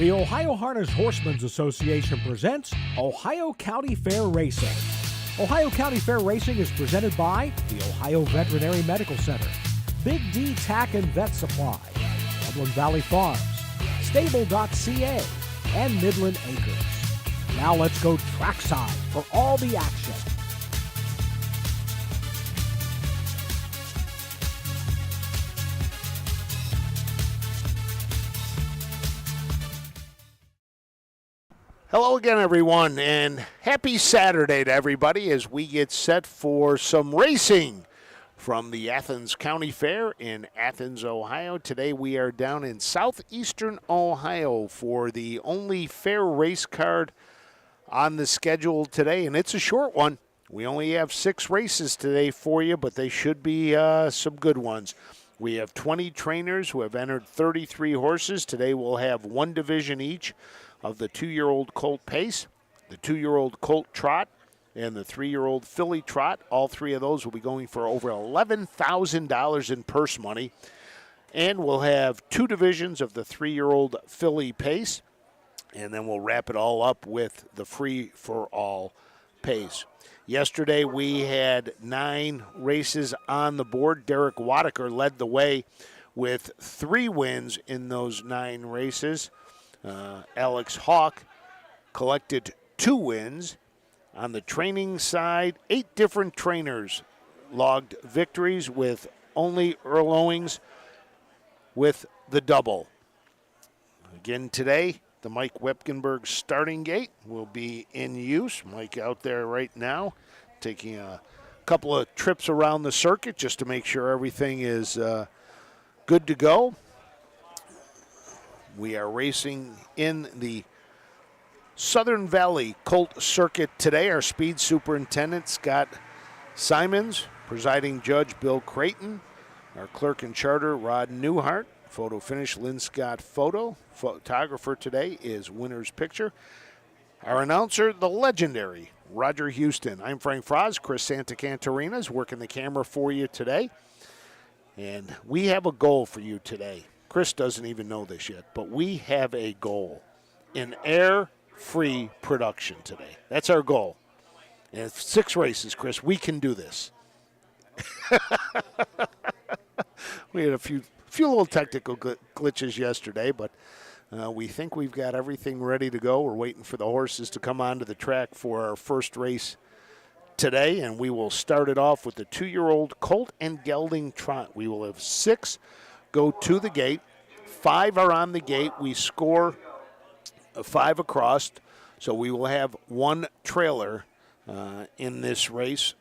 The Ohio Harness Horsemen's Association presents Ohio County Fair Racing. Ohio County Fair Racing is presented by the Ohio Veterinary Medical Center, Big D Tack and Vet Supply, Dublin Valley Farms, Stable.ca, and Midland Acres. Now let's go trackside for all the action. Hello again, everyone, and happy Saturday to everybody as we get set for some racing from the Athens County Fair in Athens, Ohio. Today we are down in southeastern Ohio for the only fair race card on the schedule today, and it's a short one. We only have 6 races today for you, but they should be some good ones. We have 20 trainers who have entered 33 horses. Today we'll have one division each of the 2-year-old colt pace, the 2-year-old colt trot, and the 3-year-old filly trot. All 3 of those will be going for over $11,000 in purse money. And we'll have 2 divisions of the 3-year-old filly pace, and then we'll wrap it all up with the free-for-all pace. Yesterday we had 9 races on the board. Derek Wadaker led the way with 3 wins in those 9 races. Alex Hawk collected 2 wins. On the training side, 8 different trainers logged victories, with only Earl Owings with the double. Again today, the Mike Wepkenberg starting gate will be in use. Mike out there right now taking a couple of trips around the circuit just to make sure everything is good to go. We are racing in the Southern Valley Colt Circuit today. Our speed superintendent, Scott Simons, presiding judge, Bill Creighton, our clerk and charter, Rod Newhart, photo finish, Lynn Scott Photo. Photographer today is Winner's Picture. Our announcer, the legendary Roger Houston. I'm Frank Froz. Chris Santacantarina is working the camera for you today. And we have a goal for you today. Chris doesn't even know this yet, but we have a goal in air-free production today. That's our goal. And it's 6 races, Chris. We can do this. We had a few little technical glitches yesterday, but we think we've got everything ready to go. We're waiting for the horses to come onto the track for our first race today, and we will start it off with the 2-year-old colt and gelding trot. We will have 6 go to the gate. 5 are on the gate. We score 5 across, so we will have 1 trailer in this race.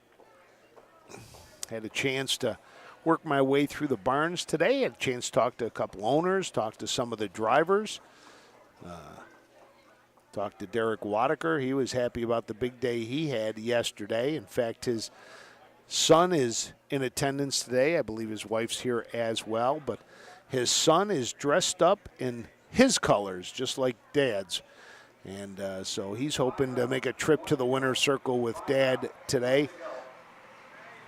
Had a chance to work my way through the barns today. Had a chance to talk to a couple owners, talk to some of the drivers, talked to Derek Wadaker. He was happy about the big day he had yesterday. In fact, his son is in attendance today. I believe his wife's here as well, but his son is dressed up in his colors, just like Dad's. And so he's hoping to make a trip to the winner's circle with Dad today.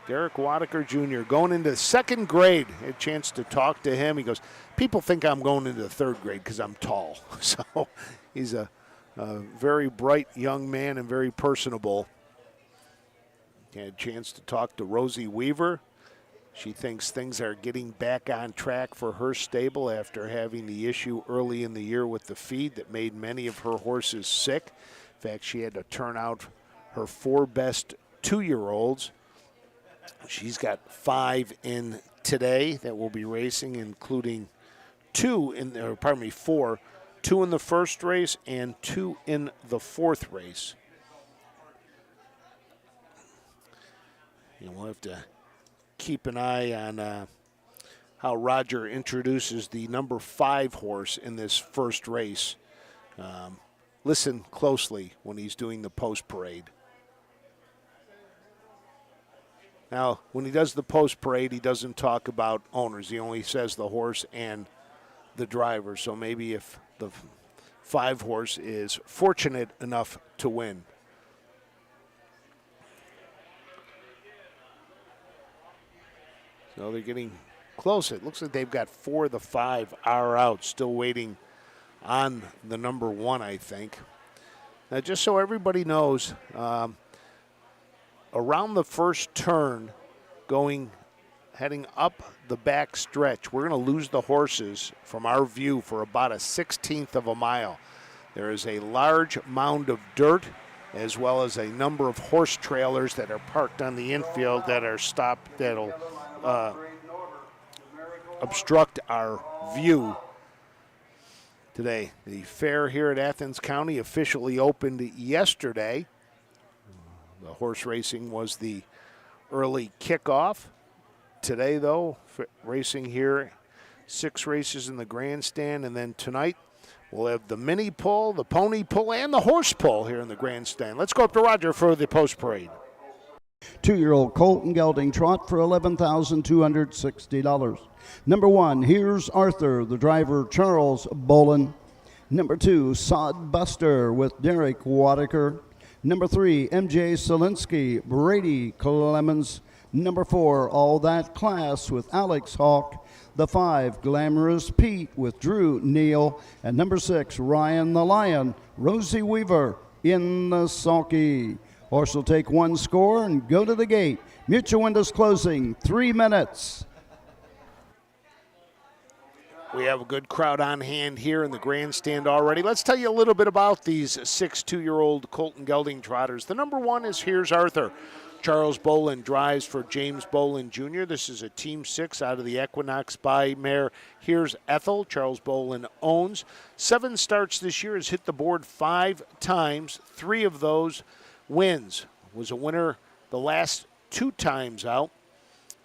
Derek Wadaker Jr. going into 2nd grade. I had a chance to talk to him. He goes, people think I'm going into the 3rd grade because I'm tall. So he's a very bright young man and very personable. Had a chance to talk to Rosie Weaver. She thinks things are getting back on track for her stable after having the issue early in the year with the feed that made many of her horses sick. In fact, she had to turn out her 4 best 2-year-olds. She's got 5 in today that will be racing, including 4, 2 in the first race and 2 in the 4th race. And we'll have to keep an eye on how Roger introduces the number 5 horse in this first race. Listen closely when he's doing the post parade. Now, when he does the post parade, he doesn't talk about owners. He only says the horse and the driver. So maybe if the 5 horse is fortunate enough to win. So they're getting close. It looks like they've got 4 of the 5 are out, still waiting on the number 1, I think. Now, just so everybody knows, around the first turn, heading up the back stretch, we're going to lose the horses from our view for about a 1/16 of a mile. There is a large mound of dirt as well as a number of horse trailers that are parked on the infield that are stopped, that'll obstruct our view today. The fair here at Athens County officially opened yesterday. The horse racing was the early kickoff. Today, though, racing here, 6 races in the grandstand, and then tonight we'll have the mini pull, the pony pull, and the horse pull here in the grandstand. Let's go up to Roger for the post parade. 2-year-old Colton Gelding trot for $11,260. Number 1, Here's Arthur, the driver Charles Bolin. Number 2, Sod Buster with Derek Wadaker. Number 3, MJ Solinsky, Brady Clemens. Number 4, All That Class with Alex Hawk. The 5, Glamorous Pete with Drew Neal. And number 6, Ryan the Lion, Rosie Weaver in the sulky. Horse will take 1 score and go to the gate. Mutual windows closing, 3 minutes. We have a good crowd on hand here in the grandstand already. Let's tell you a little bit about these 6 2-year-old Colton Gelding trotters. The number 1 is Here's Arthur. Charles Bolin drives for James Bolin Jr. This is a Team 6 out of the Equinox by mare Here's Ethel. Charles Bolin owns. 7 starts this year, has hit the board 5 times. 3 of those wins. Was a winner the last 2 times out.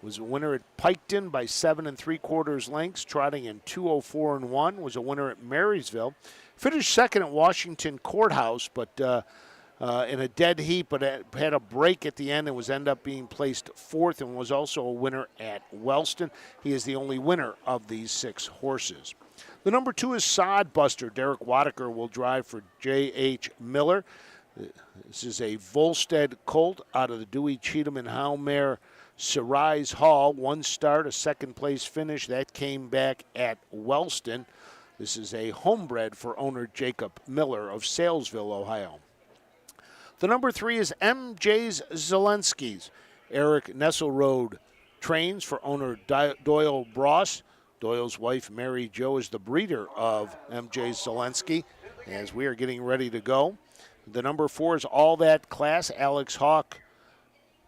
Was a winner at Piketon by 7 3/4 lengths, trotting in 2:04 1. Was a winner at Marysville. Finished second at Washington Courthouse, but in a dead heat, but had a break at the end and ended up being placed 4th, and was also a winner at Wellston. He is the only winner of these 6 horses. The number 2 is Sod Buster. Derek Wadaker will drive for J.H. Miller. This is a Volstead colt out of the Dewey Cheatham and Howe mare Sarais Hall. 1 start, a 2nd place finish. That came back at Wellston. This is a homebred for owner Jacob Miller of Salesville, Ohio. The number 3 is MJ's Zelensky's. Eric Nesselrode trains for owner Doyle Bross. Doyle's wife, Mary Jo, is the breeder of MJ Zelensky as we are getting ready to go. The number 4 is All That Class. Alex Hawk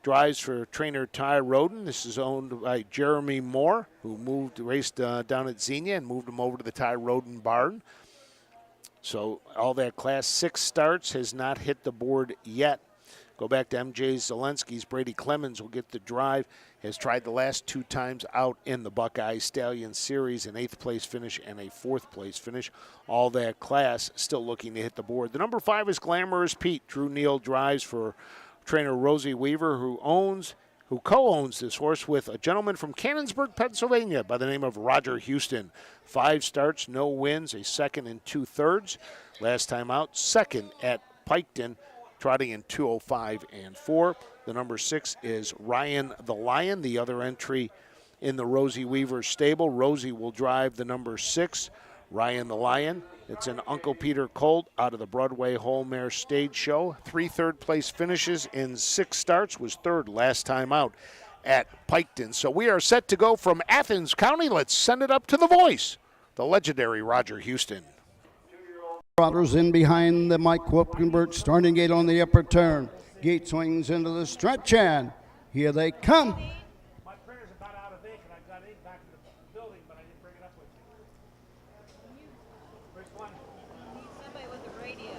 drives for trainer Ty Roden. This is owned by Jeremy Moore, who raced down at Xenia and moved him over to the Ty Roden barn. So All That Class, 6 starts, has not hit the board yet. Go back to MJ Zelensky's. Brady Clemens will get the drive. Has tried the last 2 times out in the Buckeye Stallion Series, an 8th place finish and a 4th place finish. All That Class still looking to hit the board. The number 5 is Glamorous Pete. Drew Neal drives for trainer Rosie Weaver, who co-owns this horse with a gentleman from Canonsburg, Pennsylvania by the name of Roger Houston. 5 starts, no wins, a 2nd 2/3. Last time out, 2nd at Piketon, trotting in 2:05 4. The number 6 is Ryan the Lion, the other entry in the Rosie Weaver stable. Rosie will drive the number 6, Ryan the Lion. It's an Uncle Peter colt out of the Broadway Whole Mare Stage Show. 3 third-place finishes in 6 starts, was 3rd last time out at Piketon. So we are set to go from Athens County. Let's send it up to the voice, the legendary Roger Houston. Trotters in behind the Mike Wipkenberg starting gate on the upper turn. Gate swings into the stretch, and here they come. My printer's about out of ink, and I got ink back in the building, but I didn't bring it up with me. First one. Need somebody with a radio.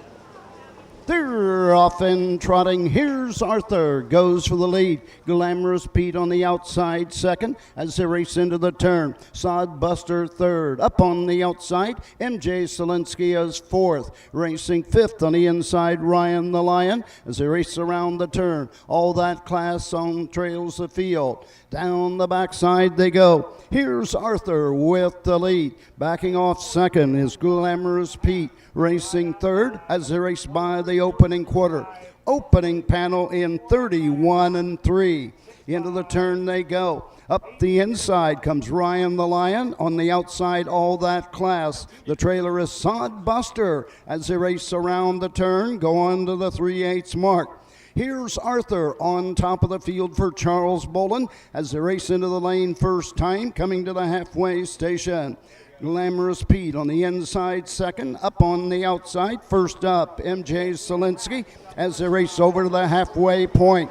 They're off and trotting. Here's Arthur, goes for the lead. Glamorous Pete on the outside, 2nd as they race into the turn. Sod Buster 3rd. Up on the outside, MJ Solinsky is 4th. Racing 5th on the inside, Ryan the Lion as they race around the turn. All That Class on trails the field. Down the backside they go. Here's Arthur with the lead. Backing off 2nd is Glamorous Pete. Racing 3rd as they race by the opening quarter. Opening panel in 31 3. Into the turn they go. Up the inside comes Ryan the Lion. On the outside, All That Class. The trailer is Sod Buster as they race around the turn, go on to the 3/8 mark. Here's Arthur on top of the field for Charles Bolin as they race into the lane first time, coming to the halfway station. Glamorous Pete on the inside second, up on the outside. First up, MJ Solinsky as they race over to the halfway point.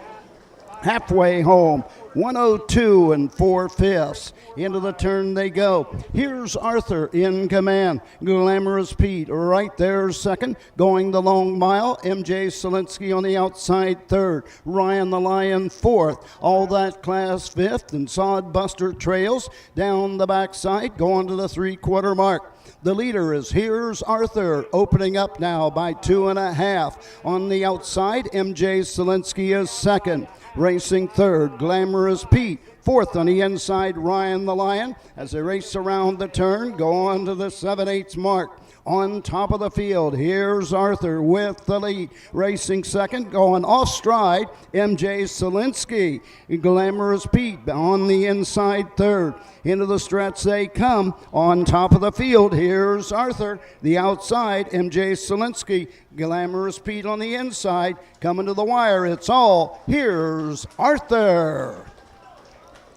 Halfway home, 102 and 4/5. Into the turn they go. Here's Arthur in command. Glamorous Pete right there second. Going the long mile. MJ Solinsky on the outside third. Ryan the Lion fourth. All That Class fifth. And Sod Buster trails down the backside, going to the 3/4 mark. The leader is Here's Arthur, opening up now by 2.5. On the outside, MJ Solinsky is second. Racing third, Glamorous Pete. Fourth on the inside, Ryan the Lion. As they race around the turn, go on to the 7/8 mark. On top of the field, Here's Arthur with the lead. Racing second, going off stride, MJ Solinsky. Glamorous Pete on the inside third. Into the stretch they come. On top of the field, Here's Arthur. The outside, MJ Solinsky. Glamorous Pete on the inside. Coming to the wire, it's all Here's Arthur.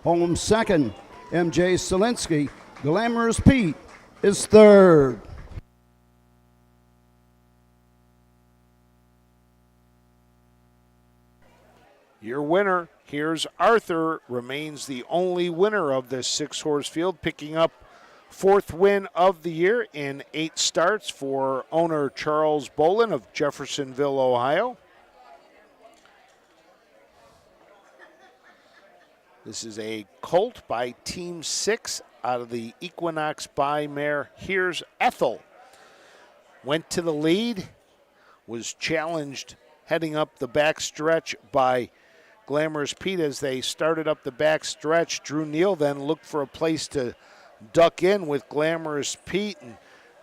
Home second, MJ Solinsky. Glamorous Pete is third. Your winner, Here's Arthur, remains the only winner of this 6-horse field, picking up 4th win of the year in 8 starts for owner Charles Bolin of Jeffersonville, Ohio. This is a colt by Team 6 out of the Equinox by mare Here's Ethel. Went to the lead, was challenged heading up the back stretch by Glamorous Pete as they started up the back stretch. Drew Neal then looked for a place to duck in with Glamorous Pete, and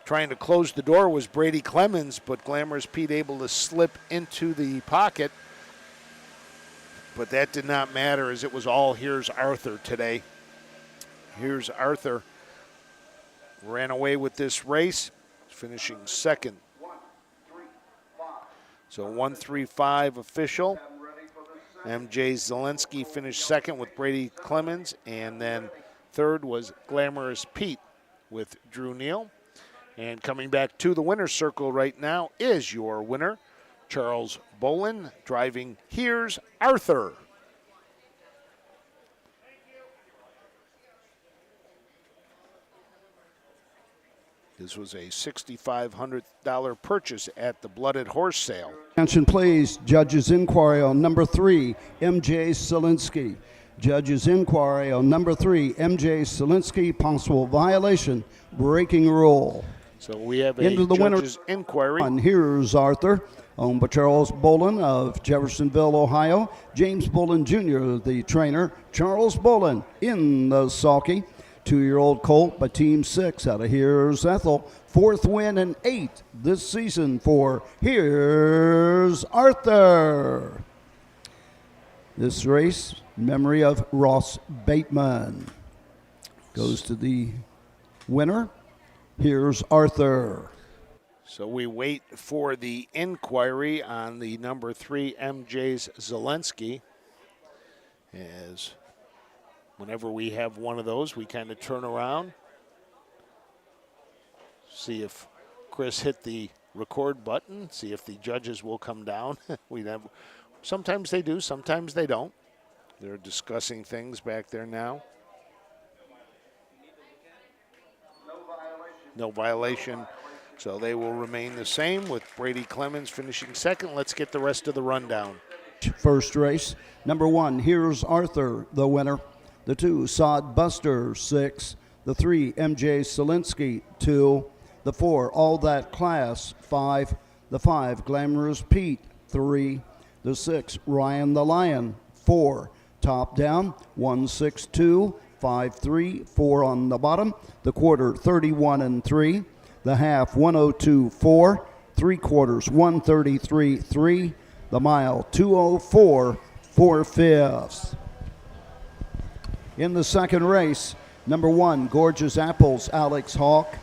trying to close the door was Brady Clemens, but Glamorous Pete able to slip into the pocket. But that did not matter as it was all Here's Arthur today. Here's Arthur ran away with this race, finishing second. So 1-3-5 official. MJ Solinsky finished second with Brady Clemens, and then third was Glamorous Pete with Drew Neal. And coming back to the winner's circle right now is your winner, Charles Bolin, driving Here's Arthur. This was a $6,500 purchase at the Blooded Horse Sale. Attention please, judge's inquiry on number 3, MJ Solinsky. Judge's inquiry on number 3, MJ Solinsky, possible violation, breaking rule. So we have a Into the judge's inquiry. And Here's Arthur, owned by Charles Bolin of Jeffersonville, Ohio. James Bolin Jr., the trainer. Charles Bolin in the sulky. 2-year-old colt by Team 6 out of Here's Ethel. 4th win and 8 this season for Here's Arthur. This race, in memory of Ross Bateman, goes to the winner, Here's Arthur. So we wait for the inquiry on the number 3 MJ's Zelensky. As whenever we have one of those, we kind of turn around, see if Chris hit the record button, see if the judges will come down. Sometimes they do, sometimes they don't. They're discussing things back there now. No violation. So they will remain the same with Brady Clemens finishing second. Let's get the rest of the rundown. First race, number 1, Here's Arthur, the winner. The 2, Sod Buster, 6. The 3, MJ Solinsky, 2. The 4, All That Class, 5. The 5, Glamorous Pete, 3. The 6, Ryan the Lion, 4. Top down, 162, 5-3, 4 on the bottom. The quarter, 31 and 3. The half, 102, 4. 3/4, 133, 3. The mile, 204, 4/5. In the second race, number 1, Gorgeous Apples, Alex Hawk.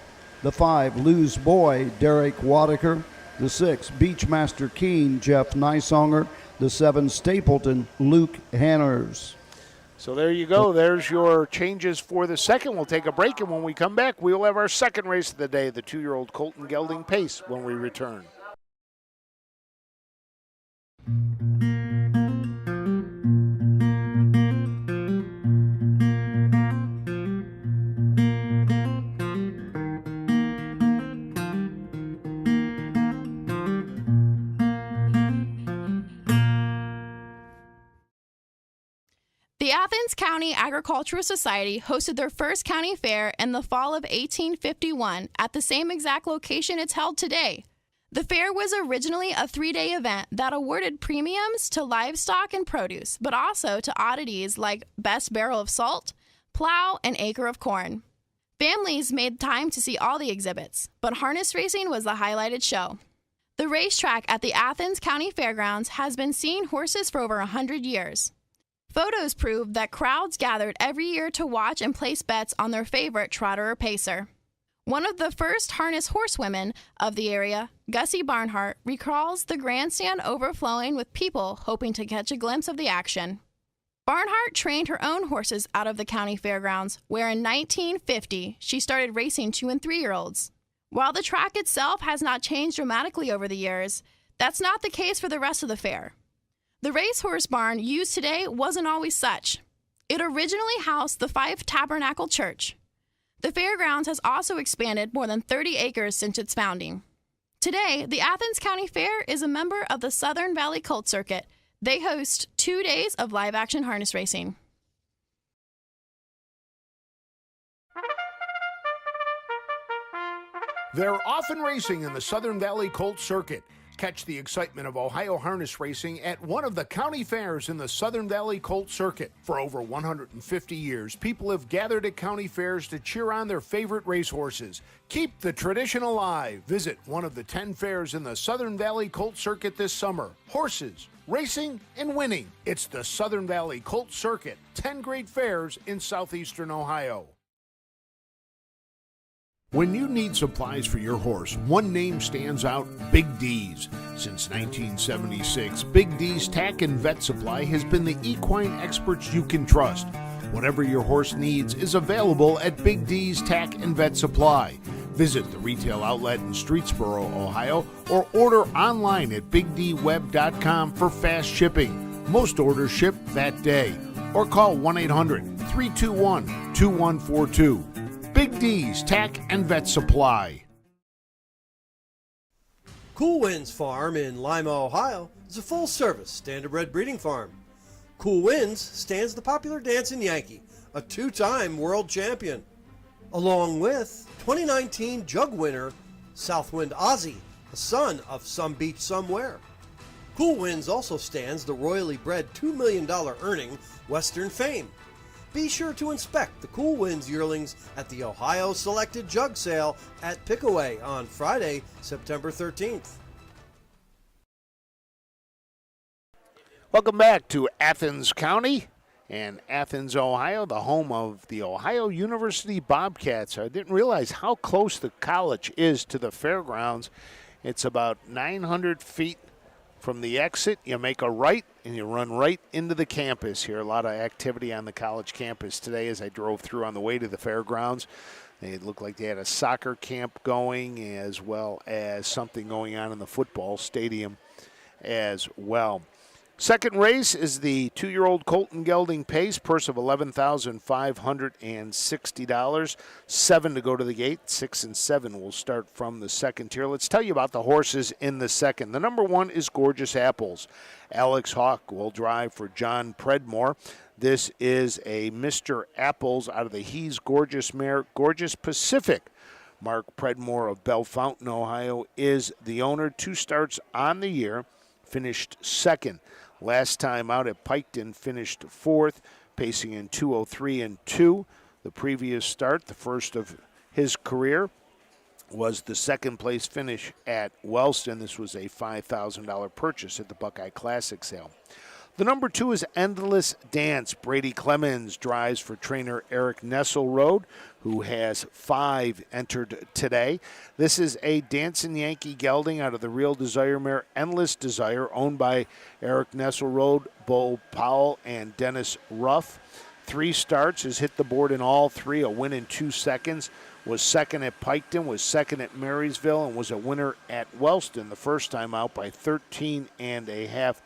The 5, Lose Boy, Derek Wadaker. The 6, Beachmaster Keen, Jeff Nysonger. The 7, Stapleton, Luke Hanners. So there you go. There's your changes for the second. We'll take a break, and when we come back, we will have our second race of the day, the 2-year-old Colton Gelding Pace, when we return. The Athens County Agricultural Society hosted their first county fair in the fall of 1851 at the same exact location it's held today. The fair was originally a 3-day event that awarded premiums to livestock and produce, but also to oddities like Best Barrel of Salt, Plow, and Acre of Corn. Families made time to see all the exhibits, but harness racing was the highlighted show. The racetrack at the Athens County Fairgrounds has been seeing horses for over 100 years. Photos prove that crowds gathered every year to watch and place bets on their favorite trotter or pacer. One of the first harness horsewomen of the area, Gussie Barnhart, recalls the grandstand overflowing with people hoping to catch a glimpse of the action. Barnhart trained her own horses out of the county fairgrounds, where in 1950 she started racing 2- and 3-year-olds. While the track itself has not changed dramatically over the years, that's not the case for the rest of the fair. The racehorse barn used today wasn't always such. It originally housed the Five Tabernacle Church. The fairgrounds has also expanded more than 30 acres since its founding. Today, the Athens County Fair is a member of the Southern Valley Colt Circuit. They host 2 days of live-action harness racing. They're often racing in the Southern Valley Colt Circuit. Catch the excitement of Ohio harness racing at one of the county fairs in the Southern Valley Colt Circuit. For over 150 years, people have gathered at county fairs to cheer on their favorite racehorses. Keep the tradition alive. Visit one of the 10 fairs in the Southern Valley Colt Circuit this summer. Horses, racing, and winning. It's the Southern Valley Colt Circuit. 10 great fairs in southeastern Ohio. When you need supplies for your horse, one name stands out: Big D's. Since 1976, Big D's Tack and Vet Supply has been the equine experts you can trust. Whatever your horse needs is available at Big D's Tack and Vet Supply. Visit the retail outlet in Streetsboro, Ohio, or order online at bigdweb.com for fast shipping. Most orders ship that day. Or call 1-800-321-2142. Big D's Tack and Vet Supply. Cool Winds Farm in Lima, Ohio is a full-service standardbred breeding farm. Cool Winds stands the popular dancing Yankee, a 2-time world champion, along with 2019 Jug winner Southwind Ozzie, a son of Some Beach Somewhere. Cool Winds also stands the royally bred $2 million earning Western Fame. Be sure to inspect the Cool Winds yearlings at the Ohio Selected Jug Sale at Pickaway on Friday, September 13th. Welcome back to Athens County and Athens, Ohio, the home of the Ohio University Bobcats. I didn't realize how close the college is to the fairgrounds. It's about 900 feet from the exit. You make a right and you run right into the campus here. A lot of activity on the college campus today as I drove through on the way to the fairgrounds. It looked like they had a soccer camp going as well as something going on in the football stadium as well. Second race is the 2-year-old Colton Gelding Pace, purse of $11,560. 7 to go to the gate. 6 and 7 will start from the second tier. Let's tell you about the horses in the second. The number 1 is Gorgeous Apples. Alex Hawk will drive for John Predmore. This is a Mr. Apples out of the He's Gorgeous mare, Gorgeous Pacific. Mark Predmore of Bellefontaine, Ohio, is the owner. 2 starts on the year, finished second. Last time out at Piketon, finished 4th, pacing in 2:03 and 2. The previous start, the first of his career, was the second place finish at Wellston. This was a $5,000 purchase at the Buckeye Classic sale. The number 2 is Endless Dance. Brady Clemens drives for trainer Eric Nesselrode, who has 5 entered today. This is a Dancing Yankee gelding out of the Real Desire mare Endless Desire, owned by Eric Nesselrode, Bo Powell, and Dennis Ruff. 3 starts, has hit the board in all 3, a win in 2 seconds. Was second at Piketon, was second at Marysville, and was a winner at Wellston the first time out by 13.5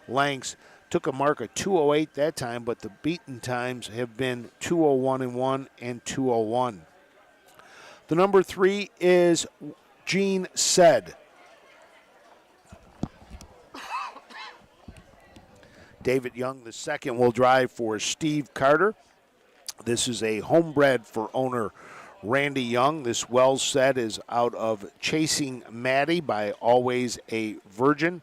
lengths. Took a mark of 2:08 that time, but the beaten times have been 2:01 and 2:01. The number 3 is Gene Said. David Young II will drive for Steve Carter. This is a homebred for owner Randy Young. This well said is out of Chasing Maddie by Always a Virgin.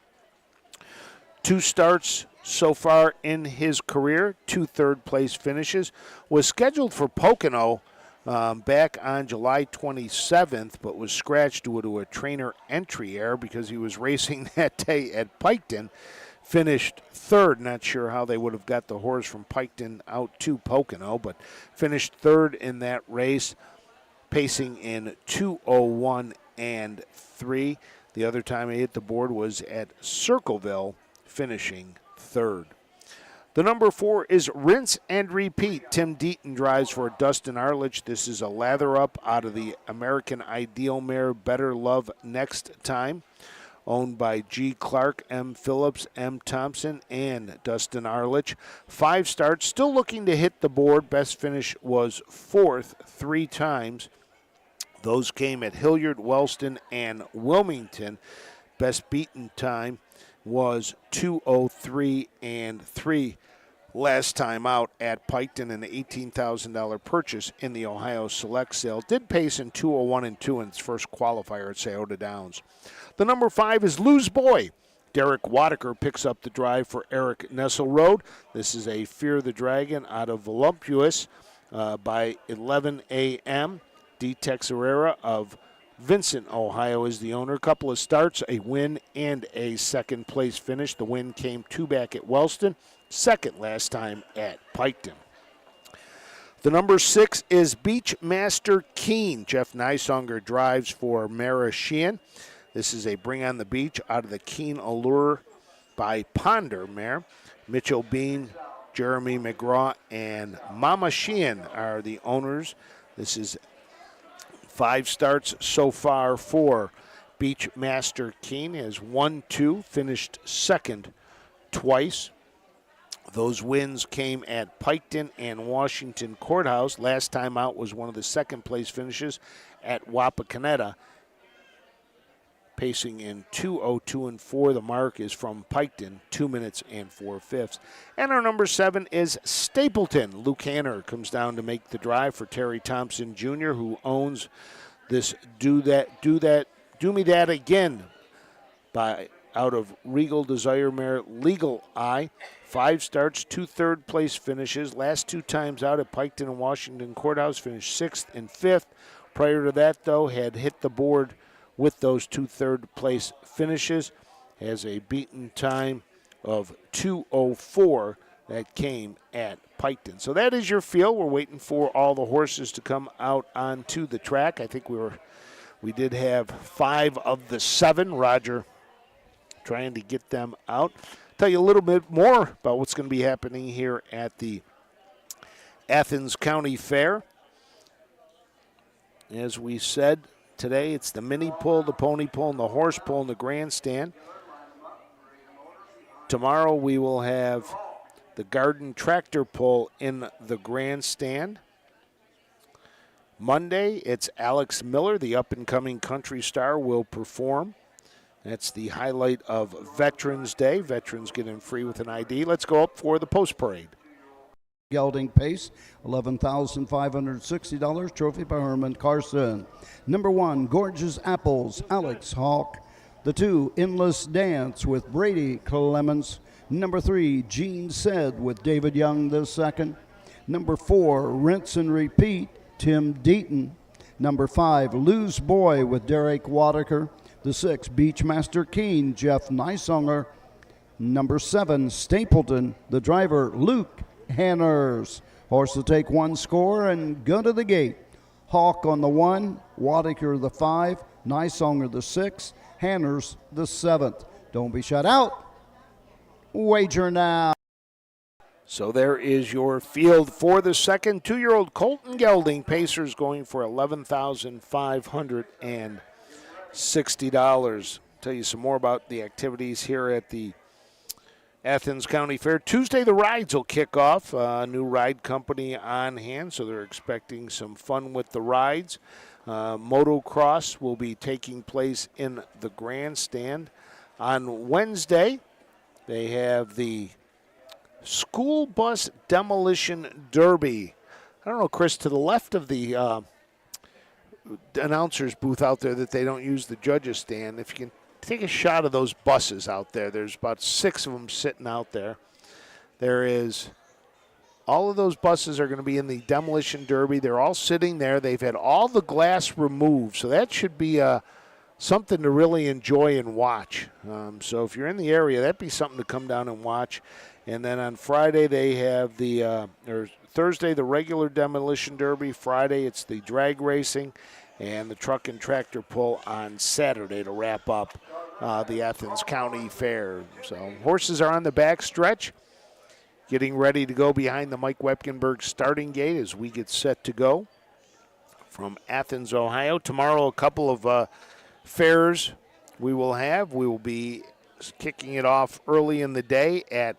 2 starts so far in his career, 2 third-place finishes. Was scheduled for Pocono back on July 27th, but was scratched due to a trainer entry error because he was racing that day at Piketon. Finished 3rd. Not sure how they would have got the horse from Piketon out to Pocono, but finished 3rd in that race, pacing in 2:01 and 3. The other time he hit the board was at Circleville, finishing 3rd. The number 4 is Rinse and Repeat. Tim Deaton drives for Dustin Arledge. This is a lather up out of the American Ideal mare Better Love Next Time, owned by G. Clark, M. Phillips, M. Thompson, and Dustin Arledge. 5 starts, still looking to hit the board. Best finish was 4th 3 times. Those came at Hilliard, Wellston, and Wilmington. Best beaten time was 2:03 and 3 last time out at Piketon, and the $18,000 purchase in the Ohio Select Sale. Did pace in 2:01 and 2 in its first qualifier at Scioto Downs. The number 5 is Lose Boy. Derek Wadaker picks up the drive for Eric Nesselrode. This is a Fear the Dragon out of Voluptuous by 11 a.m. D. Texerera of Vincent, Ohio is the owner. Couple of starts, a win and a second place finish. The win came 2 back at Wellston, 2nd last time at Piketon. The number 6 is Beachmaster Keen. Jeff Neisonger drives for Mara Sheehan. This is a Bring on the Beach out of the Keen Allure by Ponder mare. Mitchell Bean, Jeremy McGraw, and Mama Sheehan are the owners. This is 5 starts so far for Beachmaster Keen. Has 1-2, finished 2nd twice. Those wins came at Piketon and Washington Courthouse. Last time out was one of the 2nd place finishes at Wapakoneta, pacing in 2:02 and 4. The mark is from Piketon, 2 minutes and 4/5. And our number 7 is Stapleton. Luke Hanner comes down to make the drive for Terry Thompson Jr., who owns this Do Me That Again by out of Regal Desire mare Legal Eye. 5 starts, 2 third-place finishes. Last 2 times out at Piketon and Washington Courthouse, finished 6th and 5th. Prior to that, though, had hit the board with those 2 third-place finishes. Has a beaten time of 2:04 that came at Piketon. So that is your field. We're waiting for all the horses to come out onto the track. I think we did have 5 of the 7. Roger trying to get them out. Tell you a little bit more about what's going to be happening here at the Athens County Fair. As we said, today it's the mini pull, the pony pull, and the horse pull in the grandstand. Tomorrow we will have the garden tractor pull in the grandstand. Monday, it's Alex Miller, the up-and-coming country star, will perform. That's the highlight of Veterans Day. Veterans get in free with an ID. Let's go up for the post parade. Gelding Pace, $11,560. Trophy by Herman Carson. Number 1, Gorgeous Apples, Alex Hawk. The 2, Endless Dance with Brady Clemens. Number 3, Gene Said with David Young II. Number 4, Rinse and Repeat, Tim Deaton. Number 5, Lose Boy with Derek Wadaker. The 6, Beachmaster Keen, Jeff Neisonger. Number 7, Stapleton. The driver, Luke Hanners. Horse will take one score and go to the gate. Hawk on the 1, Wadiker the 5, Nysonger the 6, Hanners the 7th. Don't be shut out. Wager now. So there is your field for the second. 2-year-old Colton Gelding. Pacers going for $11,560. Tell you some more about the activities here at the Athens County Fair. Tuesday, the rides will kick off. A new ride company on hand, so they're expecting some fun with the rides. Motocross will be taking place in the grandstand. On Wednesday, they have the School Bus Demolition Derby. I don't know, Chris, to the left of the announcer's booth out there that they don't use the judges' stand. If you can take a shot of those buses out there. There's about 6 of them sitting out there. All of those buses are going to be in the Demolition Derby. They're all sitting there. They've had all the glass removed, so that should be something to really enjoy and watch. So if you're in the area, that'd be something to come down and watch. And then on Friday they have or Thursday, the regular Demolition Derby. Friday, it's the drag racing and the truck and tractor pull on Saturday to wrap up the Athens County Fair. So horses are on the back stretch, getting ready to go behind the Mike Wepkenberg starting gate as we get set to go from Athens, Ohio. Tomorrow, a couple of fairs we will have. We will be kicking it off early in the day at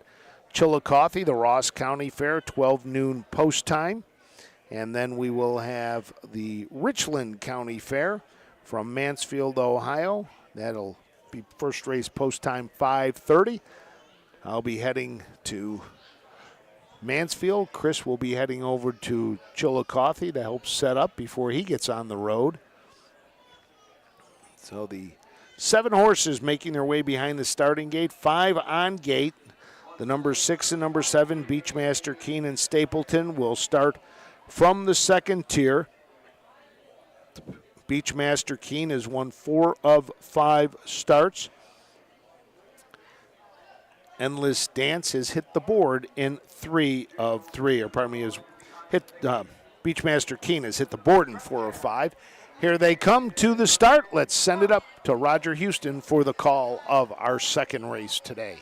Chillicothe, the Ross County Fair, 12 noon post time. And then we will have the Richland County Fair from Mansfield, Ohio. That'll be first race post time 5:30. I'll be heading to Mansfield. Chris will be heading over to Chillicothe to help set up before he gets on the road. So the 7 horses making their way behind the starting gate, 5 on gate. The number 6 and number 7, Beachmaster, Keene, and Stapleton, will start from the second tier. Beachmaster Keene has won 4 of 5 starts. Endless Dance has hit the board in 3 of 3, or pardon me, Beachmaster Keene has hit the board in 4 of 5. Here they come to the start. Let's send it up to Roger Houston for the call of our second race today.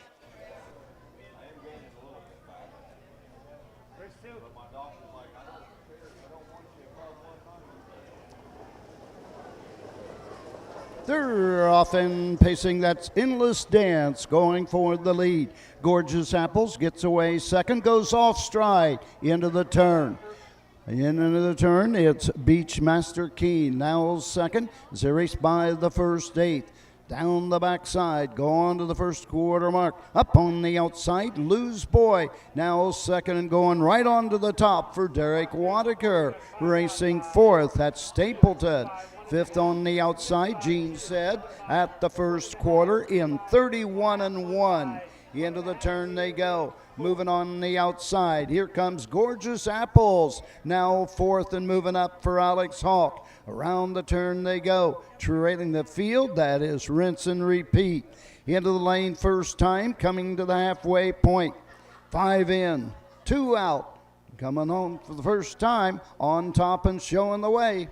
They're often pacing. That's Endless Dance going for the lead. Gorgeous Apples gets away second, goes off stride into the turn. Into the turn, it's Beachmaster Keene now second as they race by the first 8th. Down the backside, go on to the first quarter mark. Up on the outside, Lose Boy now second and going right on to the top for Derek Wadiker. Racing 4th, that's Stapleton. 5th on the outside, Gene said, at the first quarter in 31-1. Into the turn they go. Moving on the outside, here comes Gorgeous Apples. Now 4th and moving up for Alex Hawk. Around the turn they go. Trailing the field, that is Rinse and Repeat. Into the lane first time, coming to the halfway point. 5 in, 2 out. Coming on for the first time, on top and showing the way.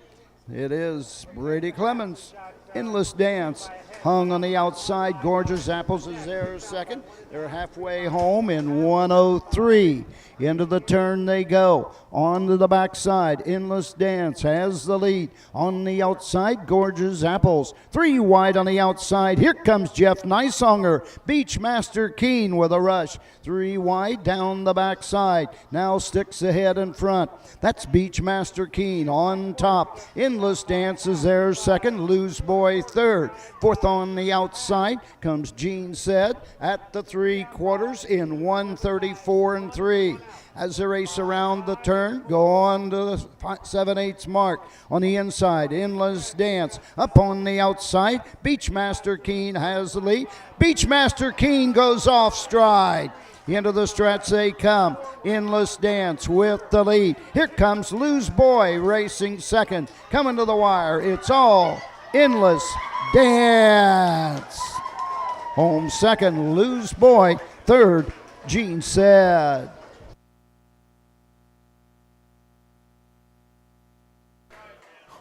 It is Brady Clemens. Endless Dance hung on the outside. Gorgeous Apples is there second. They're halfway home in 1:03. Into the turn they go. On to the backside. Endless Dance has the lead. On the outside, Gorgeous Apples. 3 wide on the outside. Here comes Jeff Nysonger. Beachmaster Keene with a rush. 3 wide down the backside. Now sticks ahead in front. That's Beachmaster Keene on top. Endless Dance is there second. Lose Boy third. 4th on the outside comes Gene Said at the 3/4 in 1:34-3. As they race around the turn, go on to the 7/8 mark. On the inside, Endless Dance. Up on the outside, Beachmaster Keene has the lead. Beachmaster Keene goes off stride. Into the stretch they come. Endless Dance with the lead. Here comes Lose Boy racing second. Coming to the wire, it's all Endless Dance. Home second, Lose Boy. Third, Gene Said.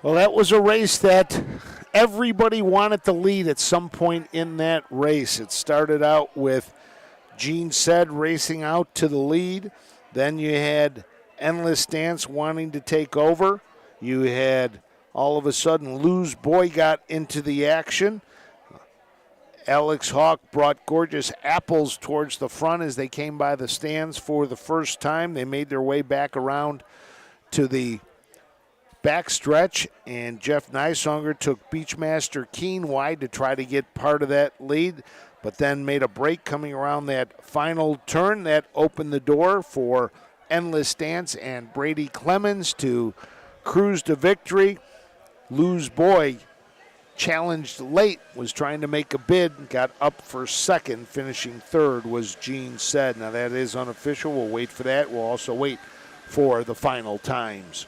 Well, that was a race that everybody wanted to lead at some point in that race. It started out with Gene Said racing out to the lead. Then you had Endless Dance wanting to take over. You had, all of a sudden, Lose Boy got into the action. Alex Hawk brought Gorgeous Apples towards the front as they came by the stands for the first time. They made their way back around to the backstretch, and Jeff Nysonger took Beachmaster Keen wide to try to get part of that lead, but then made a break coming around that final turn. That opened the door for Endless Dance and Brady Clemens to cruise to victory. Lose Boy, challenged late, was trying to make a bid, got up for second. Finishing third was Gene Said. Now that is unofficial. We'll wait for that. We'll also wait for the final times.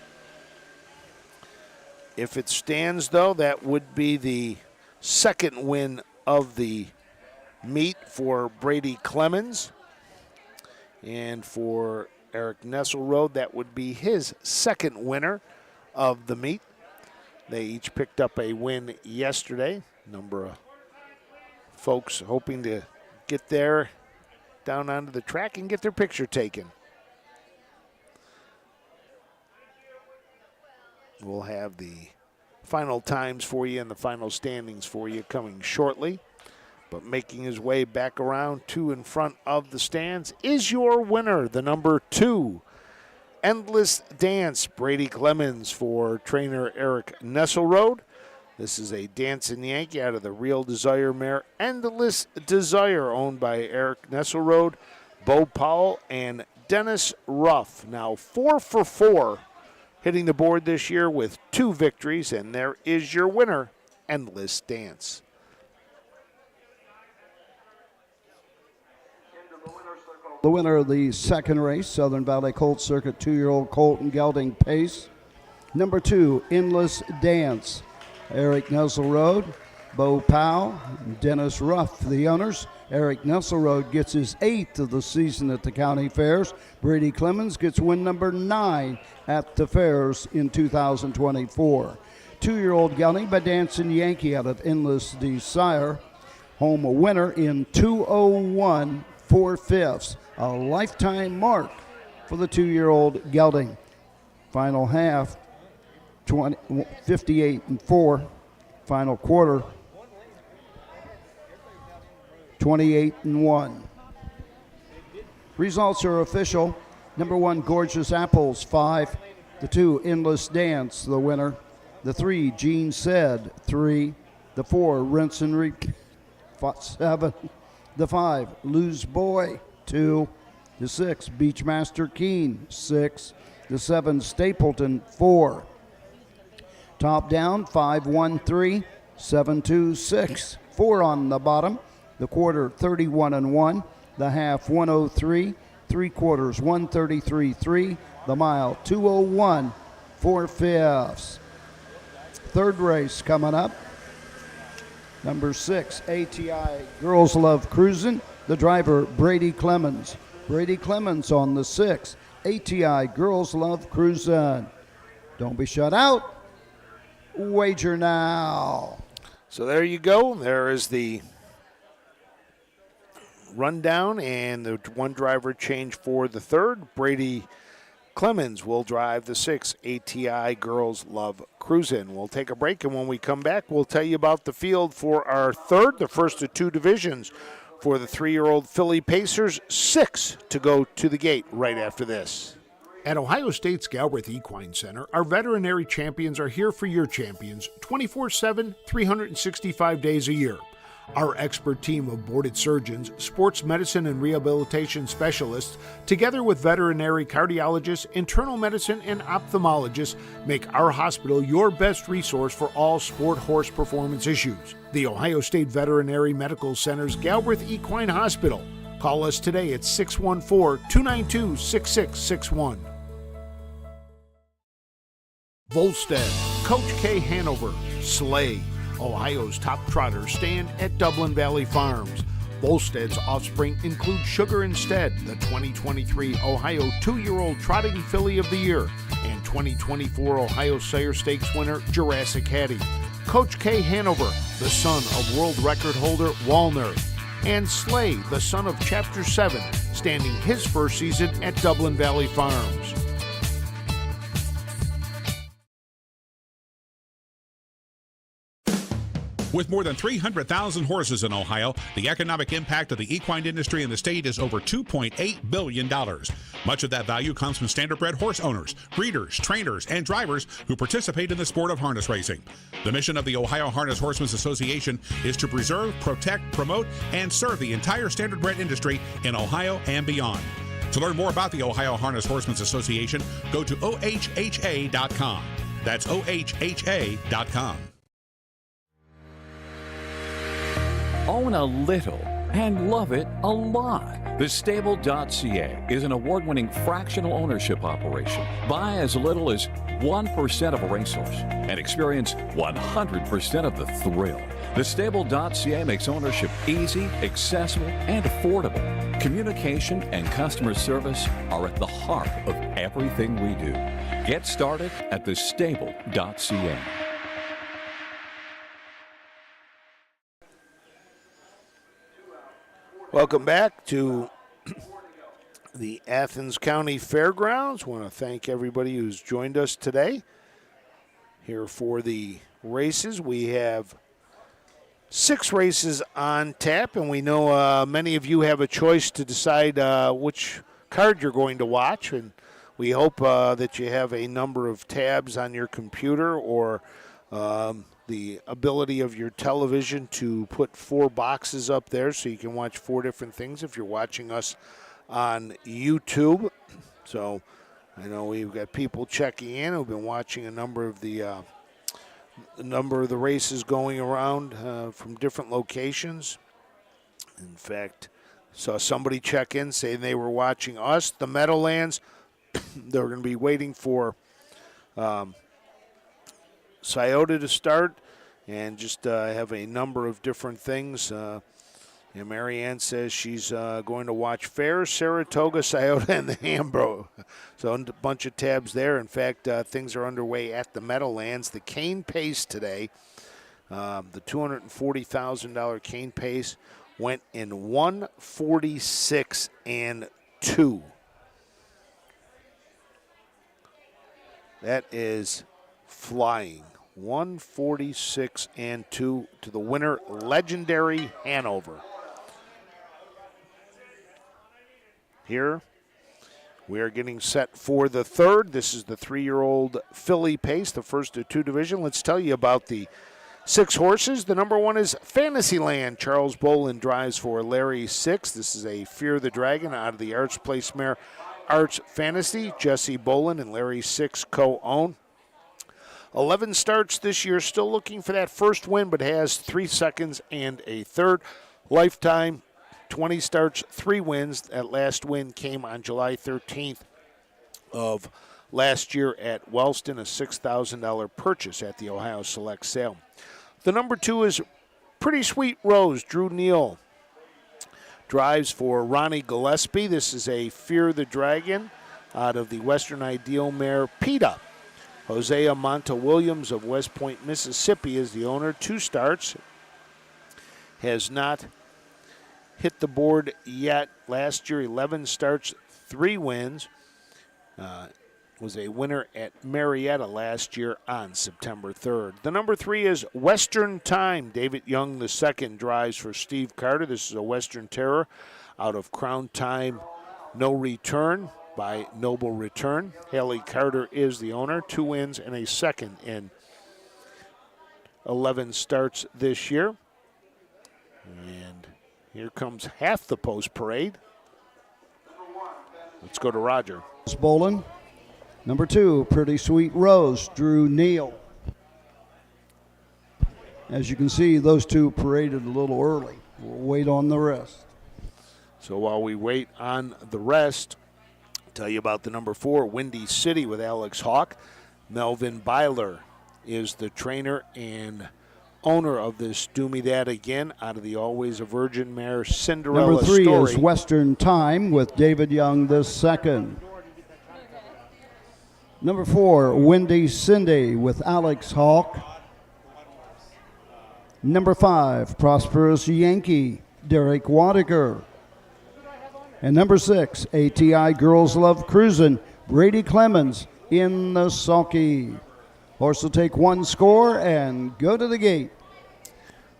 If it stands, though, that would be the second win of the meet for Brady Clemens. And for Eric Nesselrode, that would be his second winner of the meet. They each picked up a win yesterday. Number of folks hoping to get there down onto the track and get their picture taken. We'll have the final times for you and the final standings for you coming shortly. But making his way back around to in front of the stands is your winner, the number 2, Endless Dance, Brady Clemens, for trainer Eric Nesselrode. This is a Dancing Yankee out of the Real Desire mare, Endless Desire, owned by Eric Nesselrode, Bo Powell, and Dennis Ruff. Now 4 for 4 hitting the board this year with 2 victories, and there is your winner, Endless Dance. The winner of the second race, Southern Valley Colt Circuit 2-year-old Colton Gelding Pace. Number 2, Endless Dance, Eric Nesselrode, Bo Powell, Dennis Ruff, the owners. Eric Nesselrode gets his 8th of the season at the county fairs. Brady Clemens gets win number 9 at the fairs in 2024. 2-year-old Gelding by Dancing Yankee out of Endless Desire. Home a winner in 2:01 4/5, a lifetime mark for the 2-year-old Gelding. Final half, 58-4. Final quarter, 28-1. Results are official. Number 1, Gorgeous Apples, 5. The 2, Endless Dance, the winner. The 3, Gene Said, 3. The 4, Rinse and Repeat, 7. The 5, Lose Boy, 2. The 6, Beachmaster Keen, 6. The 7, Stapleton, 4. Top down, 5-1-3, 7-2-6. 4 on the bottom. The quarter, 31-1. The half, 103. 3 quarters, 133-3. The mile, 2:01 4/5. Third race coming up. Number 6, ATI Girls Love Cruisin'. The driver, Brady Clemens. Brady Clemens on the 6, ATI Girls Love Cruisin'. Don't be shut out. Wager now. So there you go. There is the rundown and the one driver change for the third. Brady Clemens will drive the 6, ATI Girls Love Cruisin'. We'll take a break, and when we come back, we'll tell you about the field for our third, the first of 2 divisions for the 3-year-old Philly Pacers. 6 to go to the gate right after this. At Ohio State's Galbraith Equine Center, our veterinary champions are here for your champions 24/7, 365 days a year. Our expert team of boarded surgeons, sports medicine and rehabilitation specialists, together with veterinary cardiologists, internal medicine, and ophthalmologists, make our hospital your best resource for all sport horse performance issues. The Ohio State Veterinary Medical Center's Galbraith Equine Hospital. Call us today at 614-292-6661. Volstead, Coach K. Hanover, Slay, Ohio's top trotters stand at Dublin Valley Farms. Volstead's offspring include Sugar Instead, the 2023 Ohio 2-year-old Trotting Filly of the Year, and 2024 Ohio Sire Stakes winner Jurassic Hattie. Coach K. Hanover, the son of world record holder Walner, and Slay, the son of Chapter 7, standing his first season at Dublin Valley Farms. With more than 300,000 horses in Ohio, the economic impact of the equine industry in the state is over $2.8 billion. Much of that value comes from standardbred horse owners, breeders, trainers, and drivers who participate in the sport of harness racing. The mission of the Ohio Harness Horsemen's Association is to preserve, protect, promote, and serve the entire standardbred industry in Ohio and beyond. To learn more about the Ohio Harness Horsemen's Association, go to ohha.com. That's ohha.com. Own a little and love it a lot. TheStable.ca is an award-winning fractional ownership operation. Buy as little as 1% of a racehorse and experience 100% of the thrill. TheStable.ca makes ownership easy, accessible, and affordable. Communication and customer service are at the heart of everything we do. Get started at TheStable.ca. Welcome back to the Athens County Fairgrounds. I want to thank everybody who's joined us today here for the races. We have 6 races on tap, and we know many of you have a choice to decide which card you're going to watch, and we hope that you have a number of tabs on your computer or the ability of your television to put 4 boxes up there so you can watch 4 different things if you're watching us on YouTube. So I know we've got people checking in who've been watching a number of the races going around from different locations. In fact, saw somebody check in saying they were watching us, the Meadowlands. They're going to be waiting for Scioto to start, and just have a number of different things. Marianne says she's going to watch Fair, Saratoga, Scioto, and the Hambro. So a bunch of tabs there. In fact, things are underway at the Meadowlands. The cane pace today, the $240,000 cane pace, went in 146 and 2. That is flying. 146 and 2 to the winner, Legendary Hanover. Here we are getting set for the third. This is the 3-year-old filly pace, the first of 2 division. Let's tell you about the 6 horses. The number 1 is Fantasyland. Charles Bolin drives for Larry 6. This is a Fear the Dragon out of the Arts Place mare Arts Fantasy. Jesse Bolin and Larry 6 co-own. 11 starts this year, still looking for that first win, but has 3 seconds and a third. Lifetime, 20 starts, 3 wins. That last win came on July 13th of last year at Wellston, a $6,000 purchase at the Ohio Select Sale. The number 2 is Pretty Sweet Rose. Drew Neal drives for Ronnie Gillespie. This is a Fear the Dragon out of the Western Ideal mare PETA. Hosea Monta Williams of West Point, Mississippi is the owner. 2 starts. Has not hit the board yet. Last year, 11 starts, 3 wins. Was a winner at Marietta last year on September 3rd. The number 3 is Western Time. David Young II drives for Steve Carter. This is a Western Terror out of Crown Time No Return by Noble Return. Haley Carter is the owner. 2 wins and a second in 11 starts this year. And here comes half the post parade. Let's go to Roger. Bolin. Number 2, Pretty Sweet Rose, Drew Neal. As you can see, those 2 paraded a little early. We'll wait on the rest. So while we wait on the rest, tell you about the number 4, Windy City with Alex Hawk. Melvin Byler is the trainer, and owner of this Do Me That Again out of the Always a Virgin mare Cinderella Number 3 Story. is Western Time with David Young the second. Number 4, Windy Cindy with Alex Hawk. Number 5, Prosperous Yankee, Derek Wadiger. And number 6, ATI Girls Love Cruisin', Brady Clemens in the sulky. Horse will take one score and go to the gate.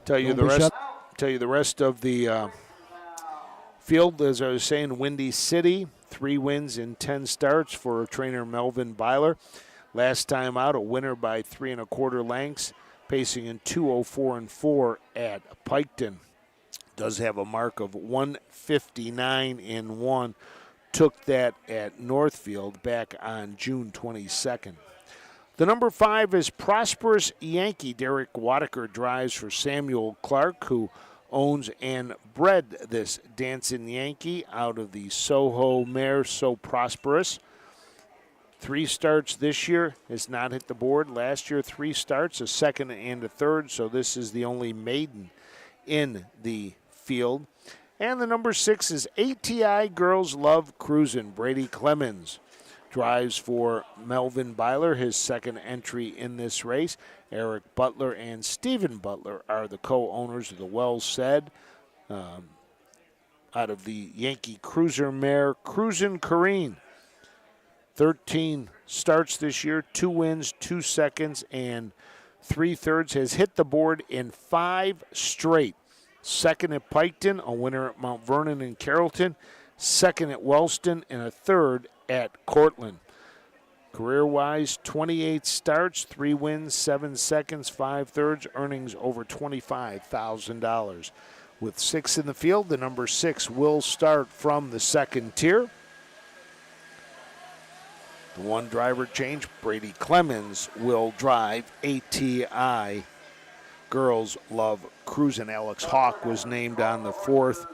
Tell you the rest of the field, as I was saying, Windy City, 3 wins in 10 starts for trainer Melvin Byler. Last time out, a winner by 3 1/4 lengths, pacing in 2:04 at Piketon. Does have a mark of 159 in 1. Took that at Northfield back on June 22nd. The number 5 is Prosperous Yankee. Derek Wadiker drives for Samuel Clark, who owns and bred this Dancing Yankee out of the Soho mare So Prosperous. 3 starts this year, has not hit the board. Last year, 3 starts, a second and a third, so this is the only maiden in the field. And the number 6 is ATI Girls Love Cruisin'. Brady Clemens drives for Melvin Byler, his second entry in this race. Eric Butler and Stephen Butler are the co-owners of the Well Said out of the Yankee Cruiser mare Cruisin' Careen. 13 starts this year, 2 wins, 2 seconds, and 3/3. Has hit the board in 5 straight. Second at Piketon, a winner at Mount Vernon and Carrollton, second at Wellston, and a third at Cortland. Career-wise, 28 starts, 3 wins, 7 seconds, 5/3, earnings over $25,000. With 6 in the field, the number 6 will start from the second tier. The 1 driver change, Brady Clemens will drive ATI Girls Love Cruisin'. Alex Hawk was named on the 4th